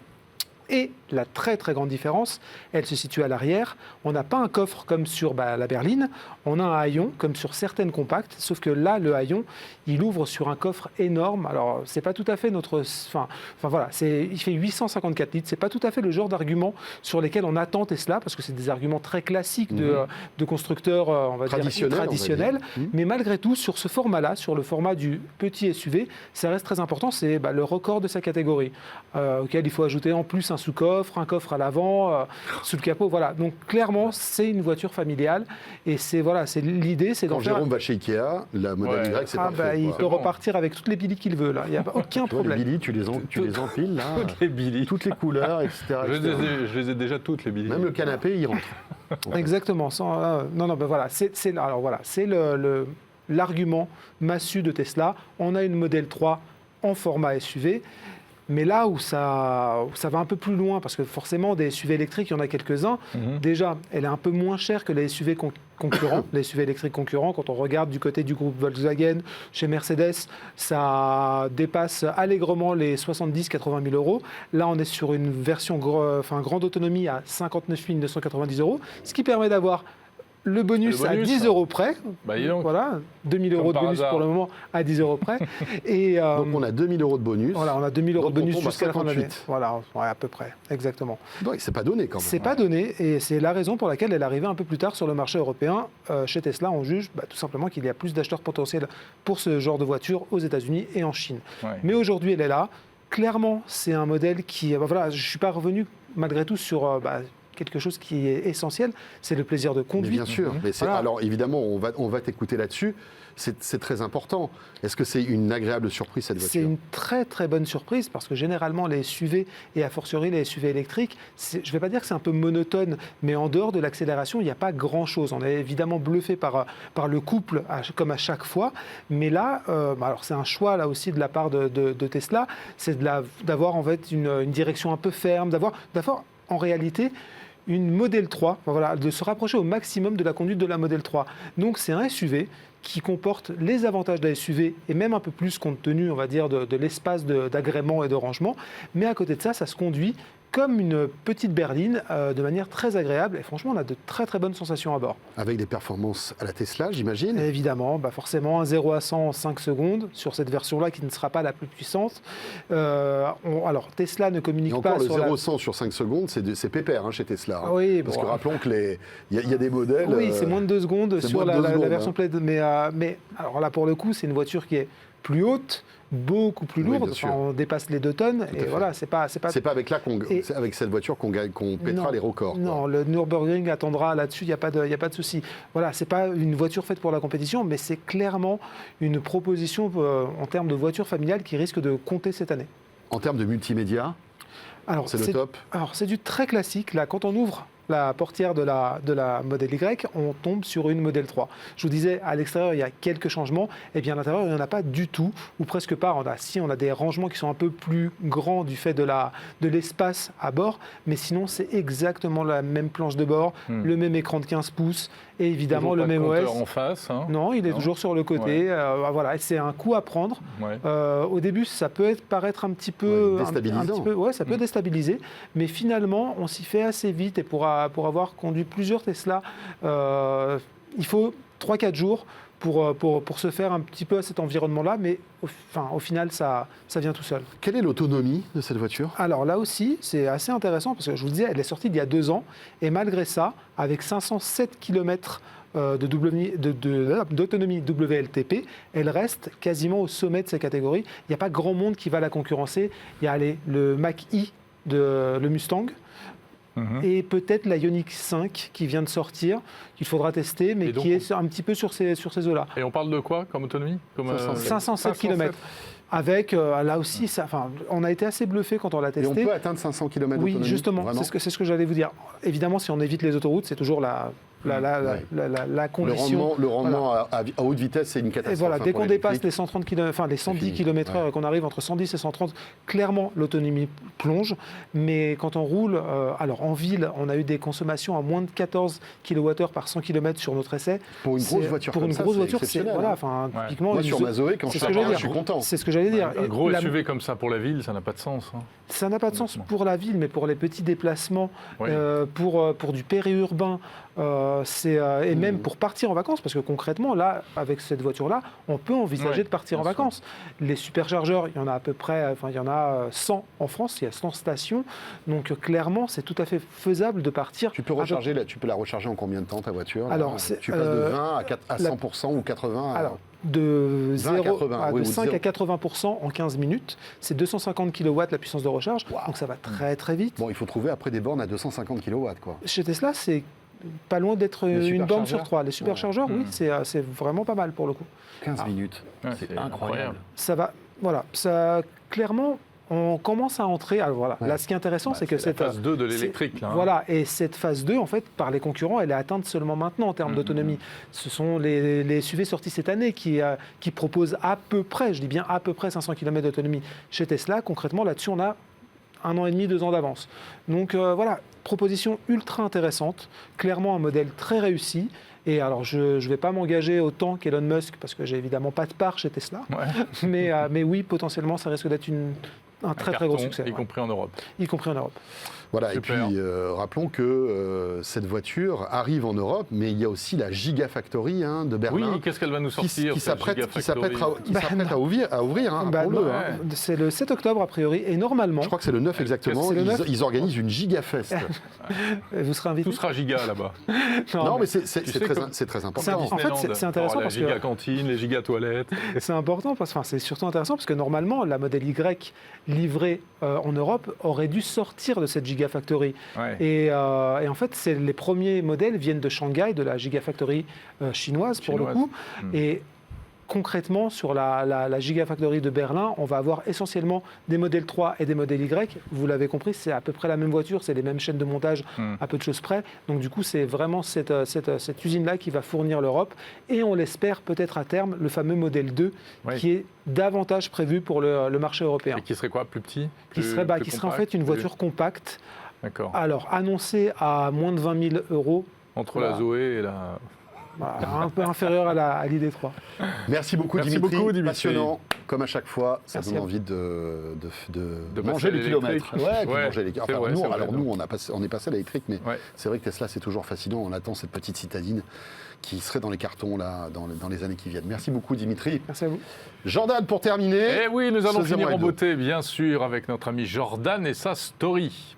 Speaker 5: Et la très très grande différence, elle se situe à l'arrière. On n'a pas un coffre comme sur la berline, on a un haillon comme sur certaines compactes, sauf que là, le haillon, il ouvre sur un coffre énorme. Alors, c'est pas tout à fait notre... voilà, il fait 854 litres. C'est pas tout à fait le genre d'argument sur lesquels on attend Tesla, parce que c'est des arguments très classiques de constructeurs, on va dire, traditionnels. Mais malgré tout, sur ce format-là, sur le format du petit SUV, ça reste très important. C'est le record de sa catégorie, auquel il faut ajouter en plus un sous-coffre, un coffre à l'avant, sous le capot. Voilà. Donc clairement, c'est une voiture familiale et c'est l'idée, c'est
Speaker 1: quand Jérôme va chez Ikea, la Model Y, c'est parfait.
Speaker 5: Il peut repartir avec toutes les Billy qu'il veut là. Il n'y a aucun problème.
Speaker 1: Les Billy, tu les empiles là.
Speaker 2: Toutes les Billy,
Speaker 1: toutes les couleurs, etc.
Speaker 2: Je les ai déjà toutes les Billy.
Speaker 1: Même le canapé, il rentre.
Speaker 5: Exactement. Voilà. C'est l'argument massu de Tesla. On a une Model 3 en format SUV. Mais là où ça va un peu plus loin, parce que forcément, des SUV électriques, il y en a quelques-uns. Déjà, elle est un peu moins chère que les SUV concurrents, les SUV électriques concurrents. Quand on regarde du côté du groupe Volkswagen, chez Mercedes, ça dépasse allègrement les 70-80 000 euros. Là, on est sur une version grande autonomie à 59 990 euros, ce qui permet d'avoir le bonus à 10 euros près. Voilà, 2 000 euros de bonus pour le moment à 10 euros près. Et,
Speaker 1: donc on a 2 000 euros de bonus.
Speaker 5: Voilà, on a 2 000 euros de bonus jusqu'à la fin de l'année. Voilà, à peu près, exactement.
Speaker 1: Donc c'est pas donné quand même.
Speaker 5: C'est pas donné et c'est la raison pour laquelle elle est arrivée un peu plus tard sur le marché européen. Chez Tesla, on juge tout simplement qu'il y a plus d'acheteurs potentiels pour ce genre de voiture aux États-Unis et en Chine. Mais aujourd'hui, elle est là. Clairement, c'est un modèle qui... je ne suis pas revenu malgré tout sur... quelque chose qui est essentiel, c'est le plaisir de conduire.
Speaker 1: Mais bien sûr. Mais alors évidemment, on va t'écouter là-dessus. C'est très important. Est-ce que c'est une agréable surprise, cette voiture ?
Speaker 5: C'est une très très bonne surprise parce que généralement les SUV et a fortiori les SUV électriques, je ne vais pas dire que c'est un peu monotone, mais en dehors de l'accélération, il n'y a pas grand-chose. On est évidemment bluffé par le couple comme à chaque fois, mais là, alors c'est un choix là aussi de la part de Tesla, c'est d'avoir en fait une direction un peu ferme, d'avoir en réalité une Model 3, de se rapprocher au maximum de la conduite de la Model 3. Donc c'est un SUV qui comporte les avantages d'un SUV et même un peu plus compte tenu, on va dire, de l'espace d'agrément et de rangement. Mais à côté de ça, ça se conduit comme une petite berline de manière très agréable. Et franchement, on a de très très bonnes sensations à bord.
Speaker 1: Avec des performances à la Tesla, j'imagine ?
Speaker 5: Évidemment, forcément, un 0 à 100 en 5 secondes sur cette version-là qui ne sera pas la plus puissante. Alors, Tesla ne communique pas sur...
Speaker 1: le 0 à 100 sur 5 secondes, c'est pépère chez Tesla. Hein.
Speaker 5: Oui,
Speaker 1: parce que rappelons qu'il y a des modèles...
Speaker 5: Oui, c'est moins de 2 secondes sur la version plaide. Mais alors là, pour le coup, c'est une voiture qui est plus haute, beaucoup plus lourde. On dépasse les 2 tonnes. Et voilà, c'est pas
Speaker 1: avec cette voiture qu'on pètera les records.
Speaker 5: Non, le Nürburgring attendra là-dessus. Il n'y a pas de souci. Voilà, c'est pas une voiture faite pour la compétition, mais c'est clairement une proposition en termes de voiture familiale qui risque de compter cette année.
Speaker 1: En termes de multimédia, c'est le top.
Speaker 5: Alors, c'est du très classique. Là, quand on ouvre la portière de la Model Y, on tombe sur une Model 3. Je vous disais, à l'extérieur, il y a quelques changements. Et bien, à l'intérieur, il n'y en a pas du tout, ou presque pas. On a des rangements qui sont un peu plus grands du fait de l'espace à bord. Mais sinon, c'est exactement la même planche de bord, le même écran de 15 pouces, et évidemment le même OS.
Speaker 2: En face, hein.
Speaker 5: Non, il est toujours sur le côté. Ouais. Voilà, c'est un coup à prendre. Ouais. Au début, ça peut paraître un petit peu
Speaker 1: déstabilisant.
Speaker 5: Ça peut déstabiliser, mais finalement, on s'y fait assez vite. Et pour avoir conduit plusieurs Tesla, il faut 3-4 jours pour se faire un petit peu à cet environnement-là, mais au final, ça vient tout seul.
Speaker 1: Quelle est l'autonomie de cette voiture ?
Speaker 5: Alors là aussi, c'est assez intéressant, parce que je vous disais, elle est sortie il y a 2 ans, et malgré ça, avec 507 km d'autonomie WLTP, elle reste quasiment au sommet de ses catégories. Il n'y a pas grand monde qui va la concurrencer. Il y a le Mach-E le Mustang, et peut-être la Ioniq 5 qui vient de sortir, qu'il faudra tester, mais qui est un petit peu sur ces eaux-là.
Speaker 2: Et on parle de quoi comme autonomie
Speaker 5: 507 km. Avec, là aussi, on a été assez bluffé quand on l'a testé.
Speaker 1: Et on peut atteindre 500 km d'autonomie ?
Speaker 5: Oui, justement, c'est ce que j'allais vous dire. Évidemment, si on évite les autoroutes, c'est toujours la condition.
Speaker 1: Le rendement à haute vitesse, c'est une catastrophe.
Speaker 5: Et voilà, dès qu'on dépasse les 130 km, les 110 km/h, qu'on arrive entre 110 et 130, clairement, l'autonomie plonge. Mais quand on roule, alors en ville, on a eu des consommations à moins de 14 kWh par 100 km sur notre essai.
Speaker 1: Pour une grosse voiture comme ça, c'est exceptionnel.
Speaker 5: Typiquement,
Speaker 1: moi, sur ma Zoé, quand je suis content.
Speaker 5: C'est ce que j'allais dire.
Speaker 2: Un gros SUV comme ça pour la ville, ça n'a pas de sens.
Speaker 5: Ça n'a pas de sens pour la ville, mais pour les petits déplacements, pour du périurbain, et même pour partir en vacances, parce que concrètement, là, avec cette voiture-là, on peut envisager de partir en vacances. Les superchargeurs, il y en a à peu près, il y en a 100 en France, il y a 100 stations, donc clairement, c'est tout à fait faisable de partir.
Speaker 1: Tu peux la recharger en combien de temps, ta voiture ?
Speaker 5: Alors,
Speaker 1: tu passes de 20 à 100% ou 80
Speaker 5: de 5
Speaker 1: à
Speaker 5: 80% en 15 minutes. C'est 250 kW la puissance de recharge, donc ça va très très vite.
Speaker 1: Bon, il faut trouver après des bornes à 250 kW, quoi.
Speaker 5: Chez Tesla, c'est pas loin d'être une borne sur 3. Les superchargeurs, oui, c'est vraiment pas mal pour le coup.
Speaker 1: 15 minutes, c'est incroyable.
Speaker 5: Ça va, voilà, ça clairement. On commence à entrer. Alors voilà, là, ce qui est intéressant, c'est que cette
Speaker 2: phase 2 de l'électrique.
Speaker 5: Voilà, et cette phase 2, en fait, par les concurrents, elle est atteinte seulement maintenant en termes d'autonomie. Ce sont les SUV sortis cette année qui proposent à peu près, je dis bien à peu près 500 km d'autonomie. Chez Tesla, concrètement, là-dessus, on a 1 an et demi, 2 ans d'avance. Donc voilà, proposition ultra intéressante, clairement un modèle très réussi. Et alors, je ne vais pas m'engager autant qu'Elon Musk, parce que j'ai évidemment pas de part chez Tesla. Mais oui, potentiellement, ça risque d'être un très très gros succès.
Speaker 2: Y compris en Europe.
Speaker 5: Y compris en Europe.
Speaker 1: Voilà, super. Et puis rappelons que cette voiture arrive en Europe, mais il y a aussi la Gigafactory de Berlin.
Speaker 2: Oui, qu'est-ce qu'elle va nous sortir
Speaker 1: qui s'apprête à ouvrir.
Speaker 5: C'est le 7 octobre a priori, et normalement...
Speaker 1: Je crois que c'est le 9 exactement, ils organisent une Gigafest.
Speaker 5: Vous serez invités.
Speaker 2: Tout sera giga là-bas.
Speaker 1: Non, mais c'est très important.
Speaker 5: En fait, c'est intéressant parce que...
Speaker 2: Les giga-cantines, les giga-toilettes...
Speaker 5: C'est important, c'est surtout intéressant parce que normalement, la Model Y livrée en Europe aurait dû sortir de cette Gigafactory. Et en fait, les premiers modèles viennent de Shanghai, de la Gigafactory chinoise pour le coup. Et concrètement, sur la Gigafactory de Berlin, on va avoir essentiellement des modèles 3 et des modèles Y. Vous l'avez compris, c'est à peu près la même voiture, c'est les mêmes chaînes de montage à peu de choses près. Donc du coup, c'est vraiment cette usine-là qui va fournir l'Europe. Et on l'espère peut-être à terme, le fameux modèle 2 qui est davantage prévu pour le marché européen.
Speaker 2: Et qui serait quoi, plus petit
Speaker 5: Qui serait en fait une voiture compacte.
Speaker 2: D'accord.
Speaker 5: Alors, annoncée à moins de 20 000 €.
Speaker 2: Entre la Zoé et la...
Speaker 5: un peu inférieur à l'ID3.
Speaker 1: Merci beaucoup, Dimitri. Passionnant, comme à chaque fois. Ça donne envie de manger les kilomètres. Nous, on est passé à l'électrique, mais c'est vrai que Tesla, c'est toujours fascinant. On attend cette petite citadine qui serait dans les cartons là, dans les années qui viennent. Merci beaucoup, Dimitri.
Speaker 5: Merci à vous.
Speaker 1: Jordan, pour terminer.
Speaker 2: Eh oui, nous allons finir en beauté, bien sûr, avec notre ami Jordan et sa story.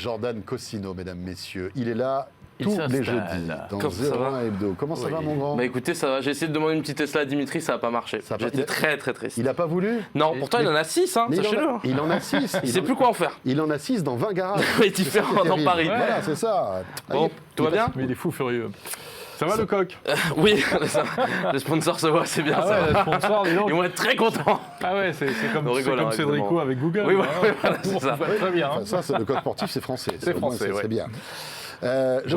Speaker 1: Jordan Cossino, mesdames, messieurs. Il est là
Speaker 6: Il
Speaker 1: tous les
Speaker 6: s'installe.
Speaker 1: jeudis dans 01 Hebdo. Comment ça va, mon grand?
Speaker 6: Bah écoutez, ça va. J'ai essayé de demander une petite Tesla à Dimitri, ça n'a pas marché.
Speaker 1: Ça a pas-
Speaker 6: J'étais très très triste.
Speaker 1: Il n'a pas voulu?
Speaker 6: Non, pourtant il en a 6, hein,
Speaker 1: Mais
Speaker 6: sachez-le.
Speaker 1: il en a 6.
Speaker 6: Il sait plus quoi en faire.
Speaker 1: Il en a 6 dans 20 garages.
Speaker 6: Il est différent dans Paris.
Speaker 1: Voilà, c'est ça.
Speaker 6: Bon, tout va bien?
Speaker 2: Mais il est fou furieux. Ça va le coq?
Speaker 6: Oui, ça, les sponsors se voient, c'est bien
Speaker 2: Ah
Speaker 6: ça.
Speaker 2: ouais, le sponsor, dis donc.
Speaker 6: Ils vont être très contents.
Speaker 2: Ah ouais, c'est comme,
Speaker 6: On rigole, hein,
Speaker 2: Cédrico
Speaker 6: évidemment.
Speaker 2: avec Google.
Speaker 6: Oui,
Speaker 2: hein.
Speaker 6: voilà, c'est ça.
Speaker 2: Très bien.
Speaker 1: Enfin, ça, c'est le code sportif, c'est français.
Speaker 2: C'est
Speaker 1: au moins,
Speaker 2: français,
Speaker 1: c'est
Speaker 2: ouais.
Speaker 1: bien.
Speaker 2: De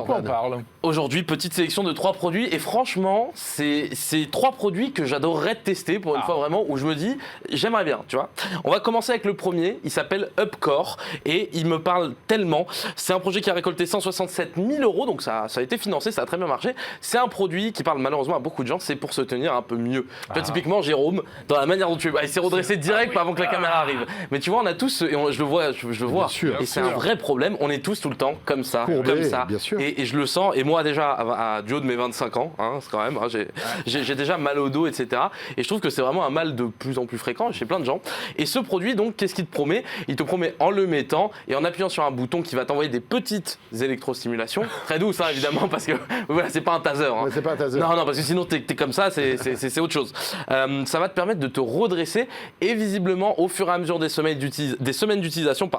Speaker 2: quoi on
Speaker 1: Jordan.
Speaker 2: parle?
Speaker 6: Aujourd'hui, petite sélection de 3 produits et franchement, c'est 3 produits que j'adorerais tester pour une fois vraiment où je me dis, j'aimerais bien, tu vois. On va commencer avec le premier, il s'appelle Upcore et il me parle tellement. C'est un projet qui a récolté 167 000 €, donc ça a été financé, ça a très bien marché. C'est un produit qui parle malheureusement à beaucoup de gens, c'est pour se tenir un peu mieux. Tu vois, typiquement, Jérôme, dans la manière dont tu... il s'est redressé direct avant que la caméra arrive. Mais tu vois, on a tous, et je le vois,
Speaker 1: Bien sûr.
Speaker 6: et c'est un vrai problème, on est tous tout le temps comme ça,
Speaker 1: Courbés,
Speaker 6: comme ça.
Speaker 1: bien sûr.
Speaker 6: Et je le sens, et moi déjà, du haut de mes 25 ans, hein, c'est quand même, hein, j'ai déjà mal au dos, etc. Et je trouve que c'est vraiment un mal de plus en plus fréquent chez plein de gens. Et ce produit, donc, qu'est-ce qu'il te promet? Il te promet en le mettant et en appuyant sur un bouton qui va t'envoyer des petites électrostimulations, très douces, hein, évidemment, parce que voilà, c'est pas un taser. Hein.
Speaker 1: Ouais, c'est pas un taser.
Speaker 6: Non, parce que sinon t'es comme ça, c'est autre chose. Ça va te permettre de te redresser et visiblement, au fur et à mesure des semaines d'utilisation,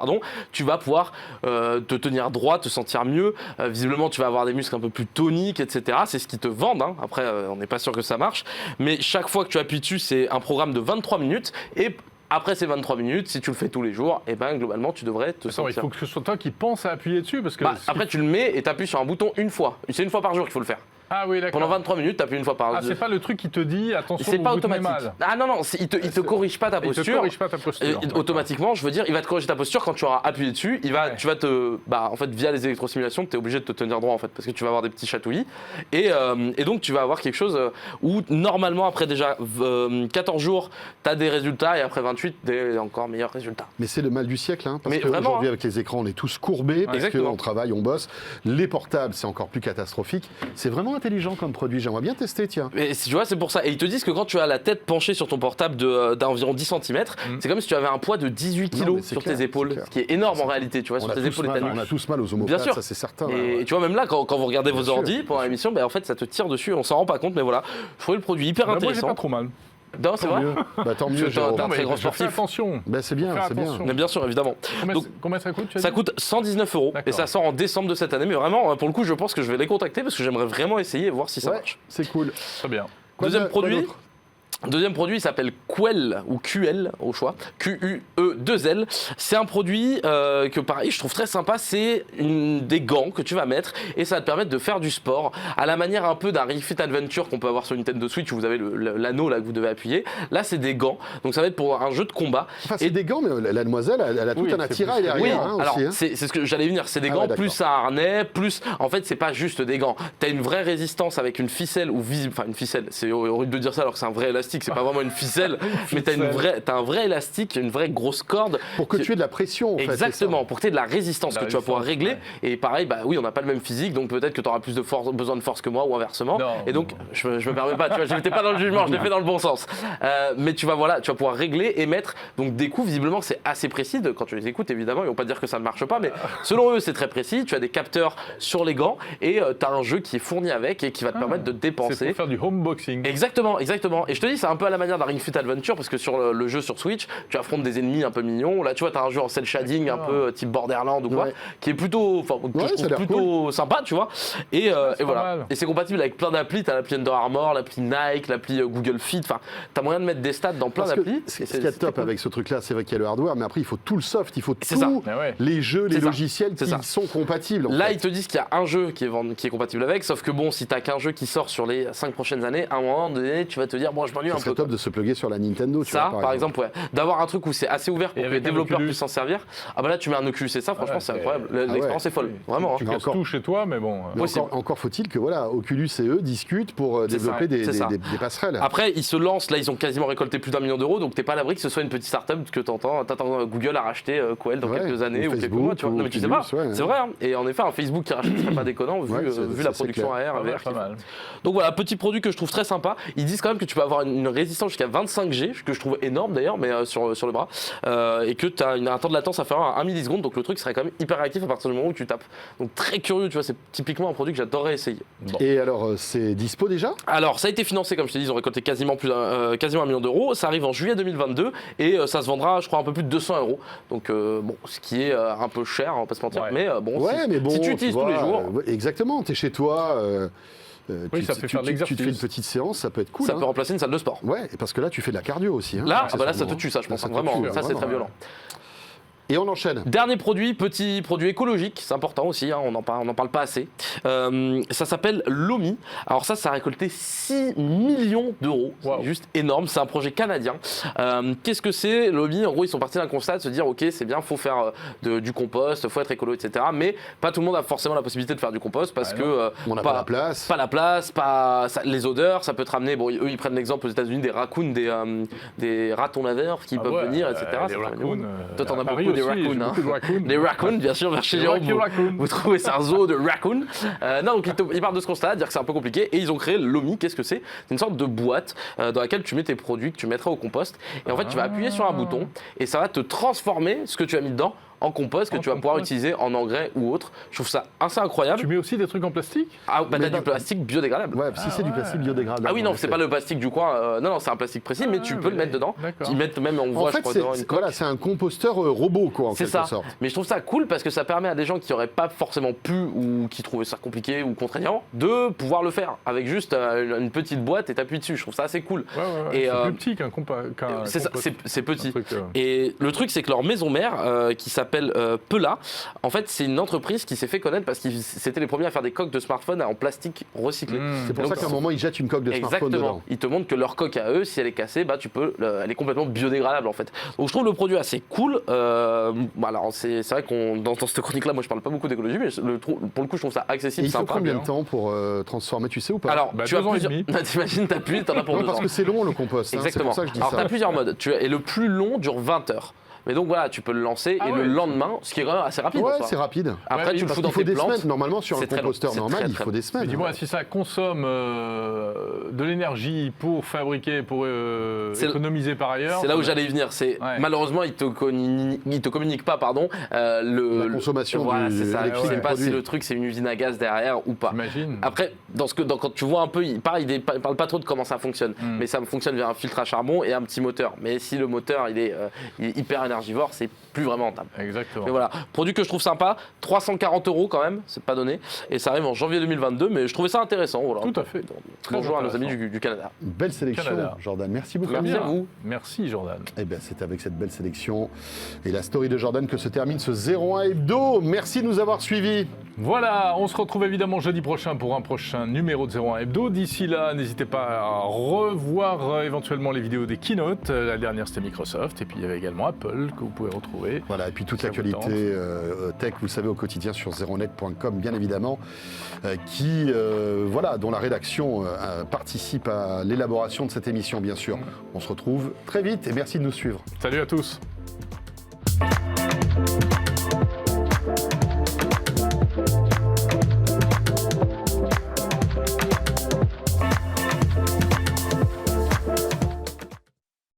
Speaker 6: tu vas pouvoir te tenir droit, te sentir mieux. Visiblement, tu vas avoir des muscles un peu plus toniques, etc. C'est ce qu'ils te vendent. Hein. Après, on n'est pas sûr que ça marche. Mais chaque fois que tu appuies dessus, c'est un programme de 23 minutes. Et après ces 23 minutes, si tu le fais tous les jours, et ben globalement, tu devrais te
Speaker 2: Attends, il
Speaker 6: sentir.
Speaker 2: faut que ce soit toi qui pense à appuyer dessus parce que.
Speaker 6: Après, tu le mets et tu appuies sur un bouton une fois. C'est une fois par jour qu'il faut le faire.
Speaker 2: Ah oui, d'accord.
Speaker 6: Pendant 23 minutes, tu appuies une fois par jour.
Speaker 2: Ah, c'est pas le truc qui te dit attention,
Speaker 6: C'est
Speaker 2: vous
Speaker 6: pas
Speaker 2: vous tenez
Speaker 6: automatique.
Speaker 2: mal.
Speaker 6: Ah non, il te corrige pas ta
Speaker 2: Il te
Speaker 6: posture.
Speaker 2: corrige pas ta posture.
Speaker 6: Automatiquement, je veux dire, il va te corriger ta posture quand tu auras appuyé dessus. Tu vas te, en fait, via les électrostimulations, tu es obligé de te tenir droit en fait, parce que tu vas avoir des petits chatouillis. Et donc, tu vas avoir quelque chose où normalement, après déjà 14 jours, tu as des résultats et après 28, des encore meilleurs résultats.
Speaker 1: Mais c'est le mal du siècle, hein, parce
Speaker 6: Mais vraiment,
Speaker 1: qu'aujourd'hui,
Speaker 6: hein.
Speaker 1: avec les écrans, on est tous courbés, parce
Speaker 6: Exactement.
Speaker 1: qu'on travaille, on bosse. Les portables, c'est encore plus catastrophique. C'est vraiment intelligent comme produit. J'aimerais bien tester, tiens.
Speaker 6: Et tu vois, c'est pour ça. Et ils te disent que quand tu as la tête penchée sur ton portable d'environ 10 cm, c'est comme si tu avais un poids de 18
Speaker 1: Non,
Speaker 6: kg
Speaker 1: mais c'est
Speaker 6: sur
Speaker 1: clair,
Speaker 6: tes épaules,
Speaker 1: c'est clair.
Speaker 6: ce qui est énorme en réalité, tu vois,
Speaker 1: On
Speaker 6: sur
Speaker 1: a
Speaker 6: tes
Speaker 1: tous
Speaker 6: épaules et ta
Speaker 1: mal,
Speaker 6: nuque.
Speaker 1: on a tous mal aux
Speaker 6: Bien
Speaker 1: omoplates,
Speaker 6: sûr.
Speaker 1: ça c'est certain.
Speaker 6: Et tu vois, même là, quand vous regardez vos
Speaker 1: Bien
Speaker 6: ordi
Speaker 1: sûr.
Speaker 6: pendant l'émission, en fait, ça te tire dessus, on s'en rend pas compte, mais voilà. Je trouvais le produit hyper
Speaker 2: Moi, j'ai
Speaker 6: intéressant.
Speaker 2: pas trop mal.
Speaker 6: Non, c'est vrai.
Speaker 1: Tant mieux,
Speaker 6: T'as
Speaker 1: Jérôme.
Speaker 6: un très grand
Speaker 2: Fais
Speaker 6: sportif.
Speaker 2: attention.
Speaker 1: Ben, c'est bien,
Speaker 2: Faire
Speaker 1: c'est bien.
Speaker 2: attention.
Speaker 6: Mais bien sûr, évidemment.
Speaker 2: Combien ça coûte, tu as
Speaker 6: Ça
Speaker 2: dit
Speaker 6: coûte 119 € et
Speaker 2: D'accord.
Speaker 6: ça sort en décembre de cette année. Mais vraiment, pour le coup, je pense que je vais les contacter parce que j'aimerais vraiment essayer et voir si ça
Speaker 1: Ouais,
Speaker 6: marche.
Speaker 1: c'est cool.
Speaker 2: Très bien.
Speaker 6: Deuxième produit.
Speaker 1: d'autre
Speaker 6: Deuxième produit, il s'appelle Quell ou QL au choix, QUE2L. C'est un produit que pareil, je trouve très sympa. C'est des gants que tu vas mettre et ça va te permettre de faire du sport à la manière un peu d'un Ring Fit Adventure qu'on peut avoir sur Nintendo Switch où vous avez l'anneau là que vous devez appuyer. Là, c'est des gants, donc ça va être pour un jeu de combat.
Speaker 1: Enfin, c'est des gants, mais la demoiselle, elle a tout
Speaker 2: Oui,
Speaker 1: un
Speaker 2: c'est
Speaker 1: attirail
Speaker 2: plus-
Speaker 1: derrière.
Speaker 6: Oui,
Speaker 1: hein,
Speaker 6: alors
Speaker 1: aussi, hein.
Speaker 6: c'est ce que j'allais venir, c'est des
Speaker 1: Ah
Speaker 6: gants
Speaker 1: ouais, d'accord.
Speaker 6: plus un harnais, plus en fait c'est pas juste des gants. T'as une vraie résistance avec une ficelle ou une ficelle, c'est horrible de dire ça alors que c'est un vrai élastique, c'est pas vraiment une ficelle, mais t'as un vrai élastique, une vraie grosse corde.
Speaker 1: Pour que tu aies de la pression, en fait.
Speaker 6: Exactement, pour que tu aies de la résistance
Speaker 2: La
Speaker 6: que tu vas pouvoir
Speaker 2: résistance,
Speaker 6: régler. Et pareil, bah oui, on n'a pas le même physique, donc peut-être que tu auras plus de besoin de force que moi ou inversement.
Speaker 2: Non,
Speaker 6: et donc, je me permets pas, tu vois, je n'étais pas dans le jugement, je l'ai fait dans le bon sens. Mais tu vas pouvoir régler et mettre donc des coups. Visiblement, c'est assez précis. Quand tu les écoutes, évidemment, ils vont pas dire que ça ne marche pas, mais selon eux, c'est très précis. Tu as des capteurs sur les gants et tu as un jeu qui est fourni avec et qui va te permettre de
Speaker 2: C'est
Speaker 6: dépenser.
Speaker 2: pour faire du homeboxing.
Speaker 6: Exactement. Et je te dis, c'est un peu à la manière d'un Ring Fit Adventure parce que sur le jeu sur Switch, tu affrontes des ennemis un peu mignons. Là, tu vois, tu as un jeu en cel shading un peu type Borderlands ou quoi,
Speaker 1: Ouais.
Speaker 6: qui est plutôt, que
Speaker 1: Ouais,
Speaker 6: je
Speaker 1: ça a
Speaker 6: trouve
Speaker 1: l'air
Speaker 6: plutôt sympa, tu vois. Et
Speaker 2: pas
Speaker 6: voilà.
Speaker 2: mal.
Speaker 6: Et c'est compatible avec plein d'applis. Tu as l'appli Under Armour, l'appli Nike, l'appli Google Fit. Enfin, tu as moyen de mettre des stats dans plein
Speaker 1: Parce que
Speaker 6: d'applis.
Speaker 1: ce qui est top avec ce truc-là, c'est vrai qu'il y a le hardware, mais après, il faut tout le soft, il faut
Speaker 6: C'est ça.
Speaker 1: tous
Speaker 2: Ah ouais.
Speaker 1: les jeux, les
Speaker 6: C'est ça.
Speaker 1: logiciels
Speaker 6: C'est
Speaker 1: qui
Speaker 6: ça.
Speaker 1: sont compatibles. en
Speaker 6: Là,
Speaker 1: fait.
Speaker 6: ils te disent qu'il y a un jeu qui est compatible avec, sauf que bon, si t'as qu'un jeu qui sort sur les 5 prochaines années, à un moment donné, tu vas te dire, bon, je m'ennuie un
Speaker 1: Ça serait
Speaker 6: peu.
Speaker 1: top de se plugger sur la Nintendo, tu
Speaker 6: Ça,
Speaker 1: vois,
Speaker 6: par exemple, ouais. D'avoir un truc où c'est assez ouvert pour
Speaker 2: Et
Speaker 6: que les
Speaker 2: avec un
Speaker 6: développeurs
Speaker 2: Oculus.
Speaker 6: puissent s'en servir. Ah bah là, tu mets un Oculus et ça, franchement,
Speaker 2: ouais,
Speaker 6: c'est
Speaker 2: c'est-
Speaker 6: incroyable.
Speaker 1: ouais.
Speaker 6: L'expérience est folle, vraiment.
Speaker 2: Tu
Speaker 6: hein.
Speaker 1: Mais
Speaker 2: casses
Speaker 1: encore-
Speaker 2: tout chez toi, mais bon.
Speaker 1: Mais
Speaker 6: possible.
Speaker 1: encore faut-il que voilà, Oculus et eux discutent pour
Speaker 6: C'est
Speaker 1: développer
Speaker 6: ça, c'est ça.
Speaker 1: des passerelles.
Speaker 6: Après, ils se lancent, là, ils ont quasiment récolté plus d'1 million d'euros, donc t'es pas à l'abri que ce soit une petite start-up que t'attends Google a racheté Quell dans
Speaker 1: Ouais,
Speaker 6: quelques années
Speaker 1: ou
Speaker 6: ou quelques
Speaker 1: Facebook,
Speaker 6: mois, tu vois.
Speaker 1: ou
Speaker 6: Non, mais tu sais pas,
Speaker 1: Oculus, ouais.
Speaker 6: c'est vrai. Hein. Et en effet, un Facebook qui rachète serait pas déconnant vu,
Speaker 1: Ouais,
Speaker 6: vu
Speaker 1: ça,
Speaker 6: la
Speaker 1: c'est
Speaker 6: production
Speaker 1: clair.
Speaker 6: AR,
Speaker 2: Ah ouais,
Speaker 6: VR.
Speaker 2: pas mal.
Speaker 6: Donc voilà, petit produit que je trouve très sympa. Ils disent quand même que tu peux avoir une une résistance jusqu'à 25G, ce que je trouve énorme d'ailleurs, mais sur le bras, et que tu as un temps de latence inférieur à 1 milliseconde, donc le truc serait quand même hyper réactif à partir du moment où tu tapes. Donc très curieux, tu vois, c'est typiquement un produit que j'adorerais essayer.
Speaker 2: Bon.
Speaker 1: Et alors, c'est dispo déjà?
Speaker 6: Alors, ça a été financé, comme je t'ai dit, ils ont récolté quasiment 1 million d'euros. Ça arrive en juillet 2022 et ça se vendra, je crois, un peu plus de 200 €. Donc, bon, ce qui est un peu cher, on va pas se mentir.
Speaker 2: Ouais.
Speaker 6: Mais si tu utilises tous les jours.
Speaker 1: Exactement, tu es chez toi.
Speaker 2: Oui, ça fait faire de l'exercice.
Speaker 1: Tu te fais une petite séance, ça peut être cool.
Speaker 6: Ça peut remplacer une salle de sport.
Speaker 1: Ouais, parce que là, tu fais de la cardio aussi. Hein,
Speaker 6: Là, ça te tue, ça, je pense.
Speaker 1: Là, ça te
Speaker 6: Vraiment,
Speaker 1: tue,
Speaker 6: ça, c'est très violent.
Speaker 1: Et on enchaîne.
Speaker 6: Dernier produit, petit produit écologique, c'est important aussi, hein, on n'en parle pas assez. Ça s'appelle Lomi. Alors ça a récolté 6 millions d'euros.
Speaker 2: Wow.
Speaker 6: C'est juste énorme, c'est un projet canadien. Qu'est-ce que c'est Lomi? En gros, ils sont partis d'un constat de se dire, ok, c'est bien, faut faire du compost, faut être écolo, etc. Mais pas tout le monde a forcément la possibilité de faire du compost parce que
Speaker 1: on n'a pas la place.
Speaker 6: Pas la place, les odeurs, ça peut te ramener. Bon, eux, ils prennent l'exemple aux États-Unis des raccoons, des ratons laveurs qui peuvent venir, etc.
Speaker 2: Les raccoons,
Speaker 6: Toi, t'en as beaucoup.
Speaker 2: Paris
Speaker 6: Des raccoons, hein.
Speaker 2: Des
Speaker 6: raccoons, bien sûr, vers chez Jérôme. Vous trouvez c'est un zoo de raccoons. Non, donc ils partent de ce constat, dire que c'est un peu compliqué, et ils ont créé Lomi. Qu'est-ce que c'est? C'est une sorte de boîte dans laquelle tu mets tes produits que tu mettrais au compost. Et en fait, tu vas appuyer sur un bouton et ça va te transformer ce que tu as mis dedans en compost que tu vas pouvoir utiliser en engrais ou autre. Je trouve ça assez incroyable.
Speaker 2: Tu mets aussi des trucs en plastique?
Speaker 6: Ah, bah t'as du plastique biodégradable.
Speaker 1: Ouais, si c'est du plastique biodégradable.
Speaker 6: Ah oui, non, c'est pas le plastique du coin. Non, c'est un plastique précis, mais tu peux le mettre dedans. Ils mettent même, on voit,
Speaker 1: en fait,
Speaker 6: je crois, devant une coque.
Speaker 1: voilà, c'est un composteur robot, quoi, en
Speaker 6: C'est
Speaker 1: quelque
Speaker 6: ça.
Speaker 1: sorte.
Speaker 6: Mais je trouve ça cool parce que ça permet à des gens qui n'auraient pas forcément pu ou qui trouvaient ça compliqué ou contraignant de pouvoir le faire avec juste une petite boîte et t'appuies dessus. Je trouve ça assez cool.
Speaker 2: Ouais.
Speaker 6: Et,
Speaker 2: c'est plus petit qu'un
Speaker 6: c'est ça,
Speaker 2: compost.
Speaker 6: c'est petit.
Speaker 2: Truc,
Speaker 6: Et le truc, c'est que leur maison mère, qui s'appelle Pela, en fait, c'est une entreprise qui s'est fait connaître parce qu'ils c'était les premiers à faire des coques de smartphone en plastique recyclé.
Speaker 1: C'est pour
Speaker 6: Donc,
Speaker 1: ça qu'à un moment, ils jettent une coque de smartphone
Speaker 6: exactement.
Speaker 1: dedans.
Speaker 6: Ils te montrent que leur coque à eux, si elle est cassée, bah elle est complètement biodégradable en fait. Donc je trouve le produit assez cool. Alors c'est vrai qu'on dans cette chronique-là, moi je parle pas beaucoup d'écologie, mais pour le coup, je trouve ça
Speaker 1: Et
Speaker 6: accessible,
Speaker 1: il faut
Speaker 6: sympa.
Speaker 1: combien de temps pour transformer, tu sais ou pas?
Speaker 6: Alors,
Speaker 2: Bah,
Speaker 6: tu as
Speaker 2: 2 ans et
Speaker 6: plusieurs.
Speaker 2: demi.
Speaker 6: T'imagines, t'appuies, t'en as pour
Speaker 1: Non,
Speaker 6: 2
Speaker 1: parce
Speaker 6: ans.
Speaker 1: que c'est long le compost. Hein, c'est
Speaker 6: Exactement.
Speaker 1: pour ça que je dis
Speaker 6: Alors,
Speaker 1: ça.
Speaker 6: tu as plusieurs modes. Et le plus long dure 20 heures. Mais donc voilà, tu peux le lancer et le lendemain, ce qui est quand même assez rapide.
Speaker 1: Ouais,
Speaker 6: en soi.
Speaker 1: c'est rapide.
Speaker 6: Après, tu le
Speaker 1: Parce
Speaker 6: fous dans
Speaker 1: qu'il faut
Speaker 6: tes
Speaker 1: des
Speaker 6: plantes.
Speaker 1: semaines. Normalement, sur un
Speaker 6: C'est très long.
Speaker 1: composteur
Speaker 6: C'est
Speaker 1: normal,
Speaker 6: très,
Speaker 1: il
Speaker 6: très
Speaker 1: faut des
Speaker 2: Mais
Speaker 1: semaines.
Speaker 2: dis-moi, si ça consomme de l'énergie pour fabriquer, pour économiser par ailleurs.
Speaker 6: C'est là où j'allais y venir. Malheureusement, ils te communiquent pas,
Speaker 1: La consommation
Speaker 6: voilà, c'est ça.
Speaker 1: électrique
Speaker 6: Je sais
Speaker 1: du
Speaker 6: pas
Speaker 1: produit.
Speaker 6: si le truc c'est une usine à gaz derrière ou pas.
Speaker 2: J'imagine.
Speaker 6: Après, quand tu vois un peu, ils parlent pas trop de comment ça fonctionne, mais ça fonctionne via un filtre à charbon et un petit moteur. Mais si le moteur il est hyper énergivore, c'est plus vraiment rentable.
Speaker 2: Exactement.
Speaker 6: Mais voilà, produit que je trouve sympa, 340 € quand même, c'est pas donné, et ça arrive en janvier 2022, mais je trouvais ça intéressant. Voilà.
Speaker 2: Tout à fait.
Speaker 6: Bonjour à nos amis
Speaker 2: intéressant.
Speaker 6: du Canada.
Speaker 1: Une belle sélection,
Speaker 2: Canada.
Speaker 1: Jordan. Merci beaucoup.
Speaker 6: Merci à vous.
Speaker 2: Merci Jordan.
Speaker 1: Eh bien, c'est avec cette belle sélection et la story de Jordan que se termine ce 01 Hebdo. Merci de nous avoir suivis.
Speaker 2: Voilà, on se retrouve évidemment jeudi prochain pour un prochain numéro de 01 Hebdo. D'ici là, n'hésitez pas à revoir éventuellement les vidéos des keynotes. La dernière, c'était Microsoft. Et puis, il y avait également Apple que vous pouvez retrouver.
Speaker 1: Voilà, et puis toute
Speaker 2: Ça vous
Speaker 1: l'actualité
Speaker 2: tente.
Speaker 1: tech, vous le savez, au quotidien sur 0net.com, bien évidemment, dont la rédaction participe à l'élaboration de cette émission, bien sûr. On se retrouve très vite et merci de nous suivre.
Speaker 2: Salut à tous.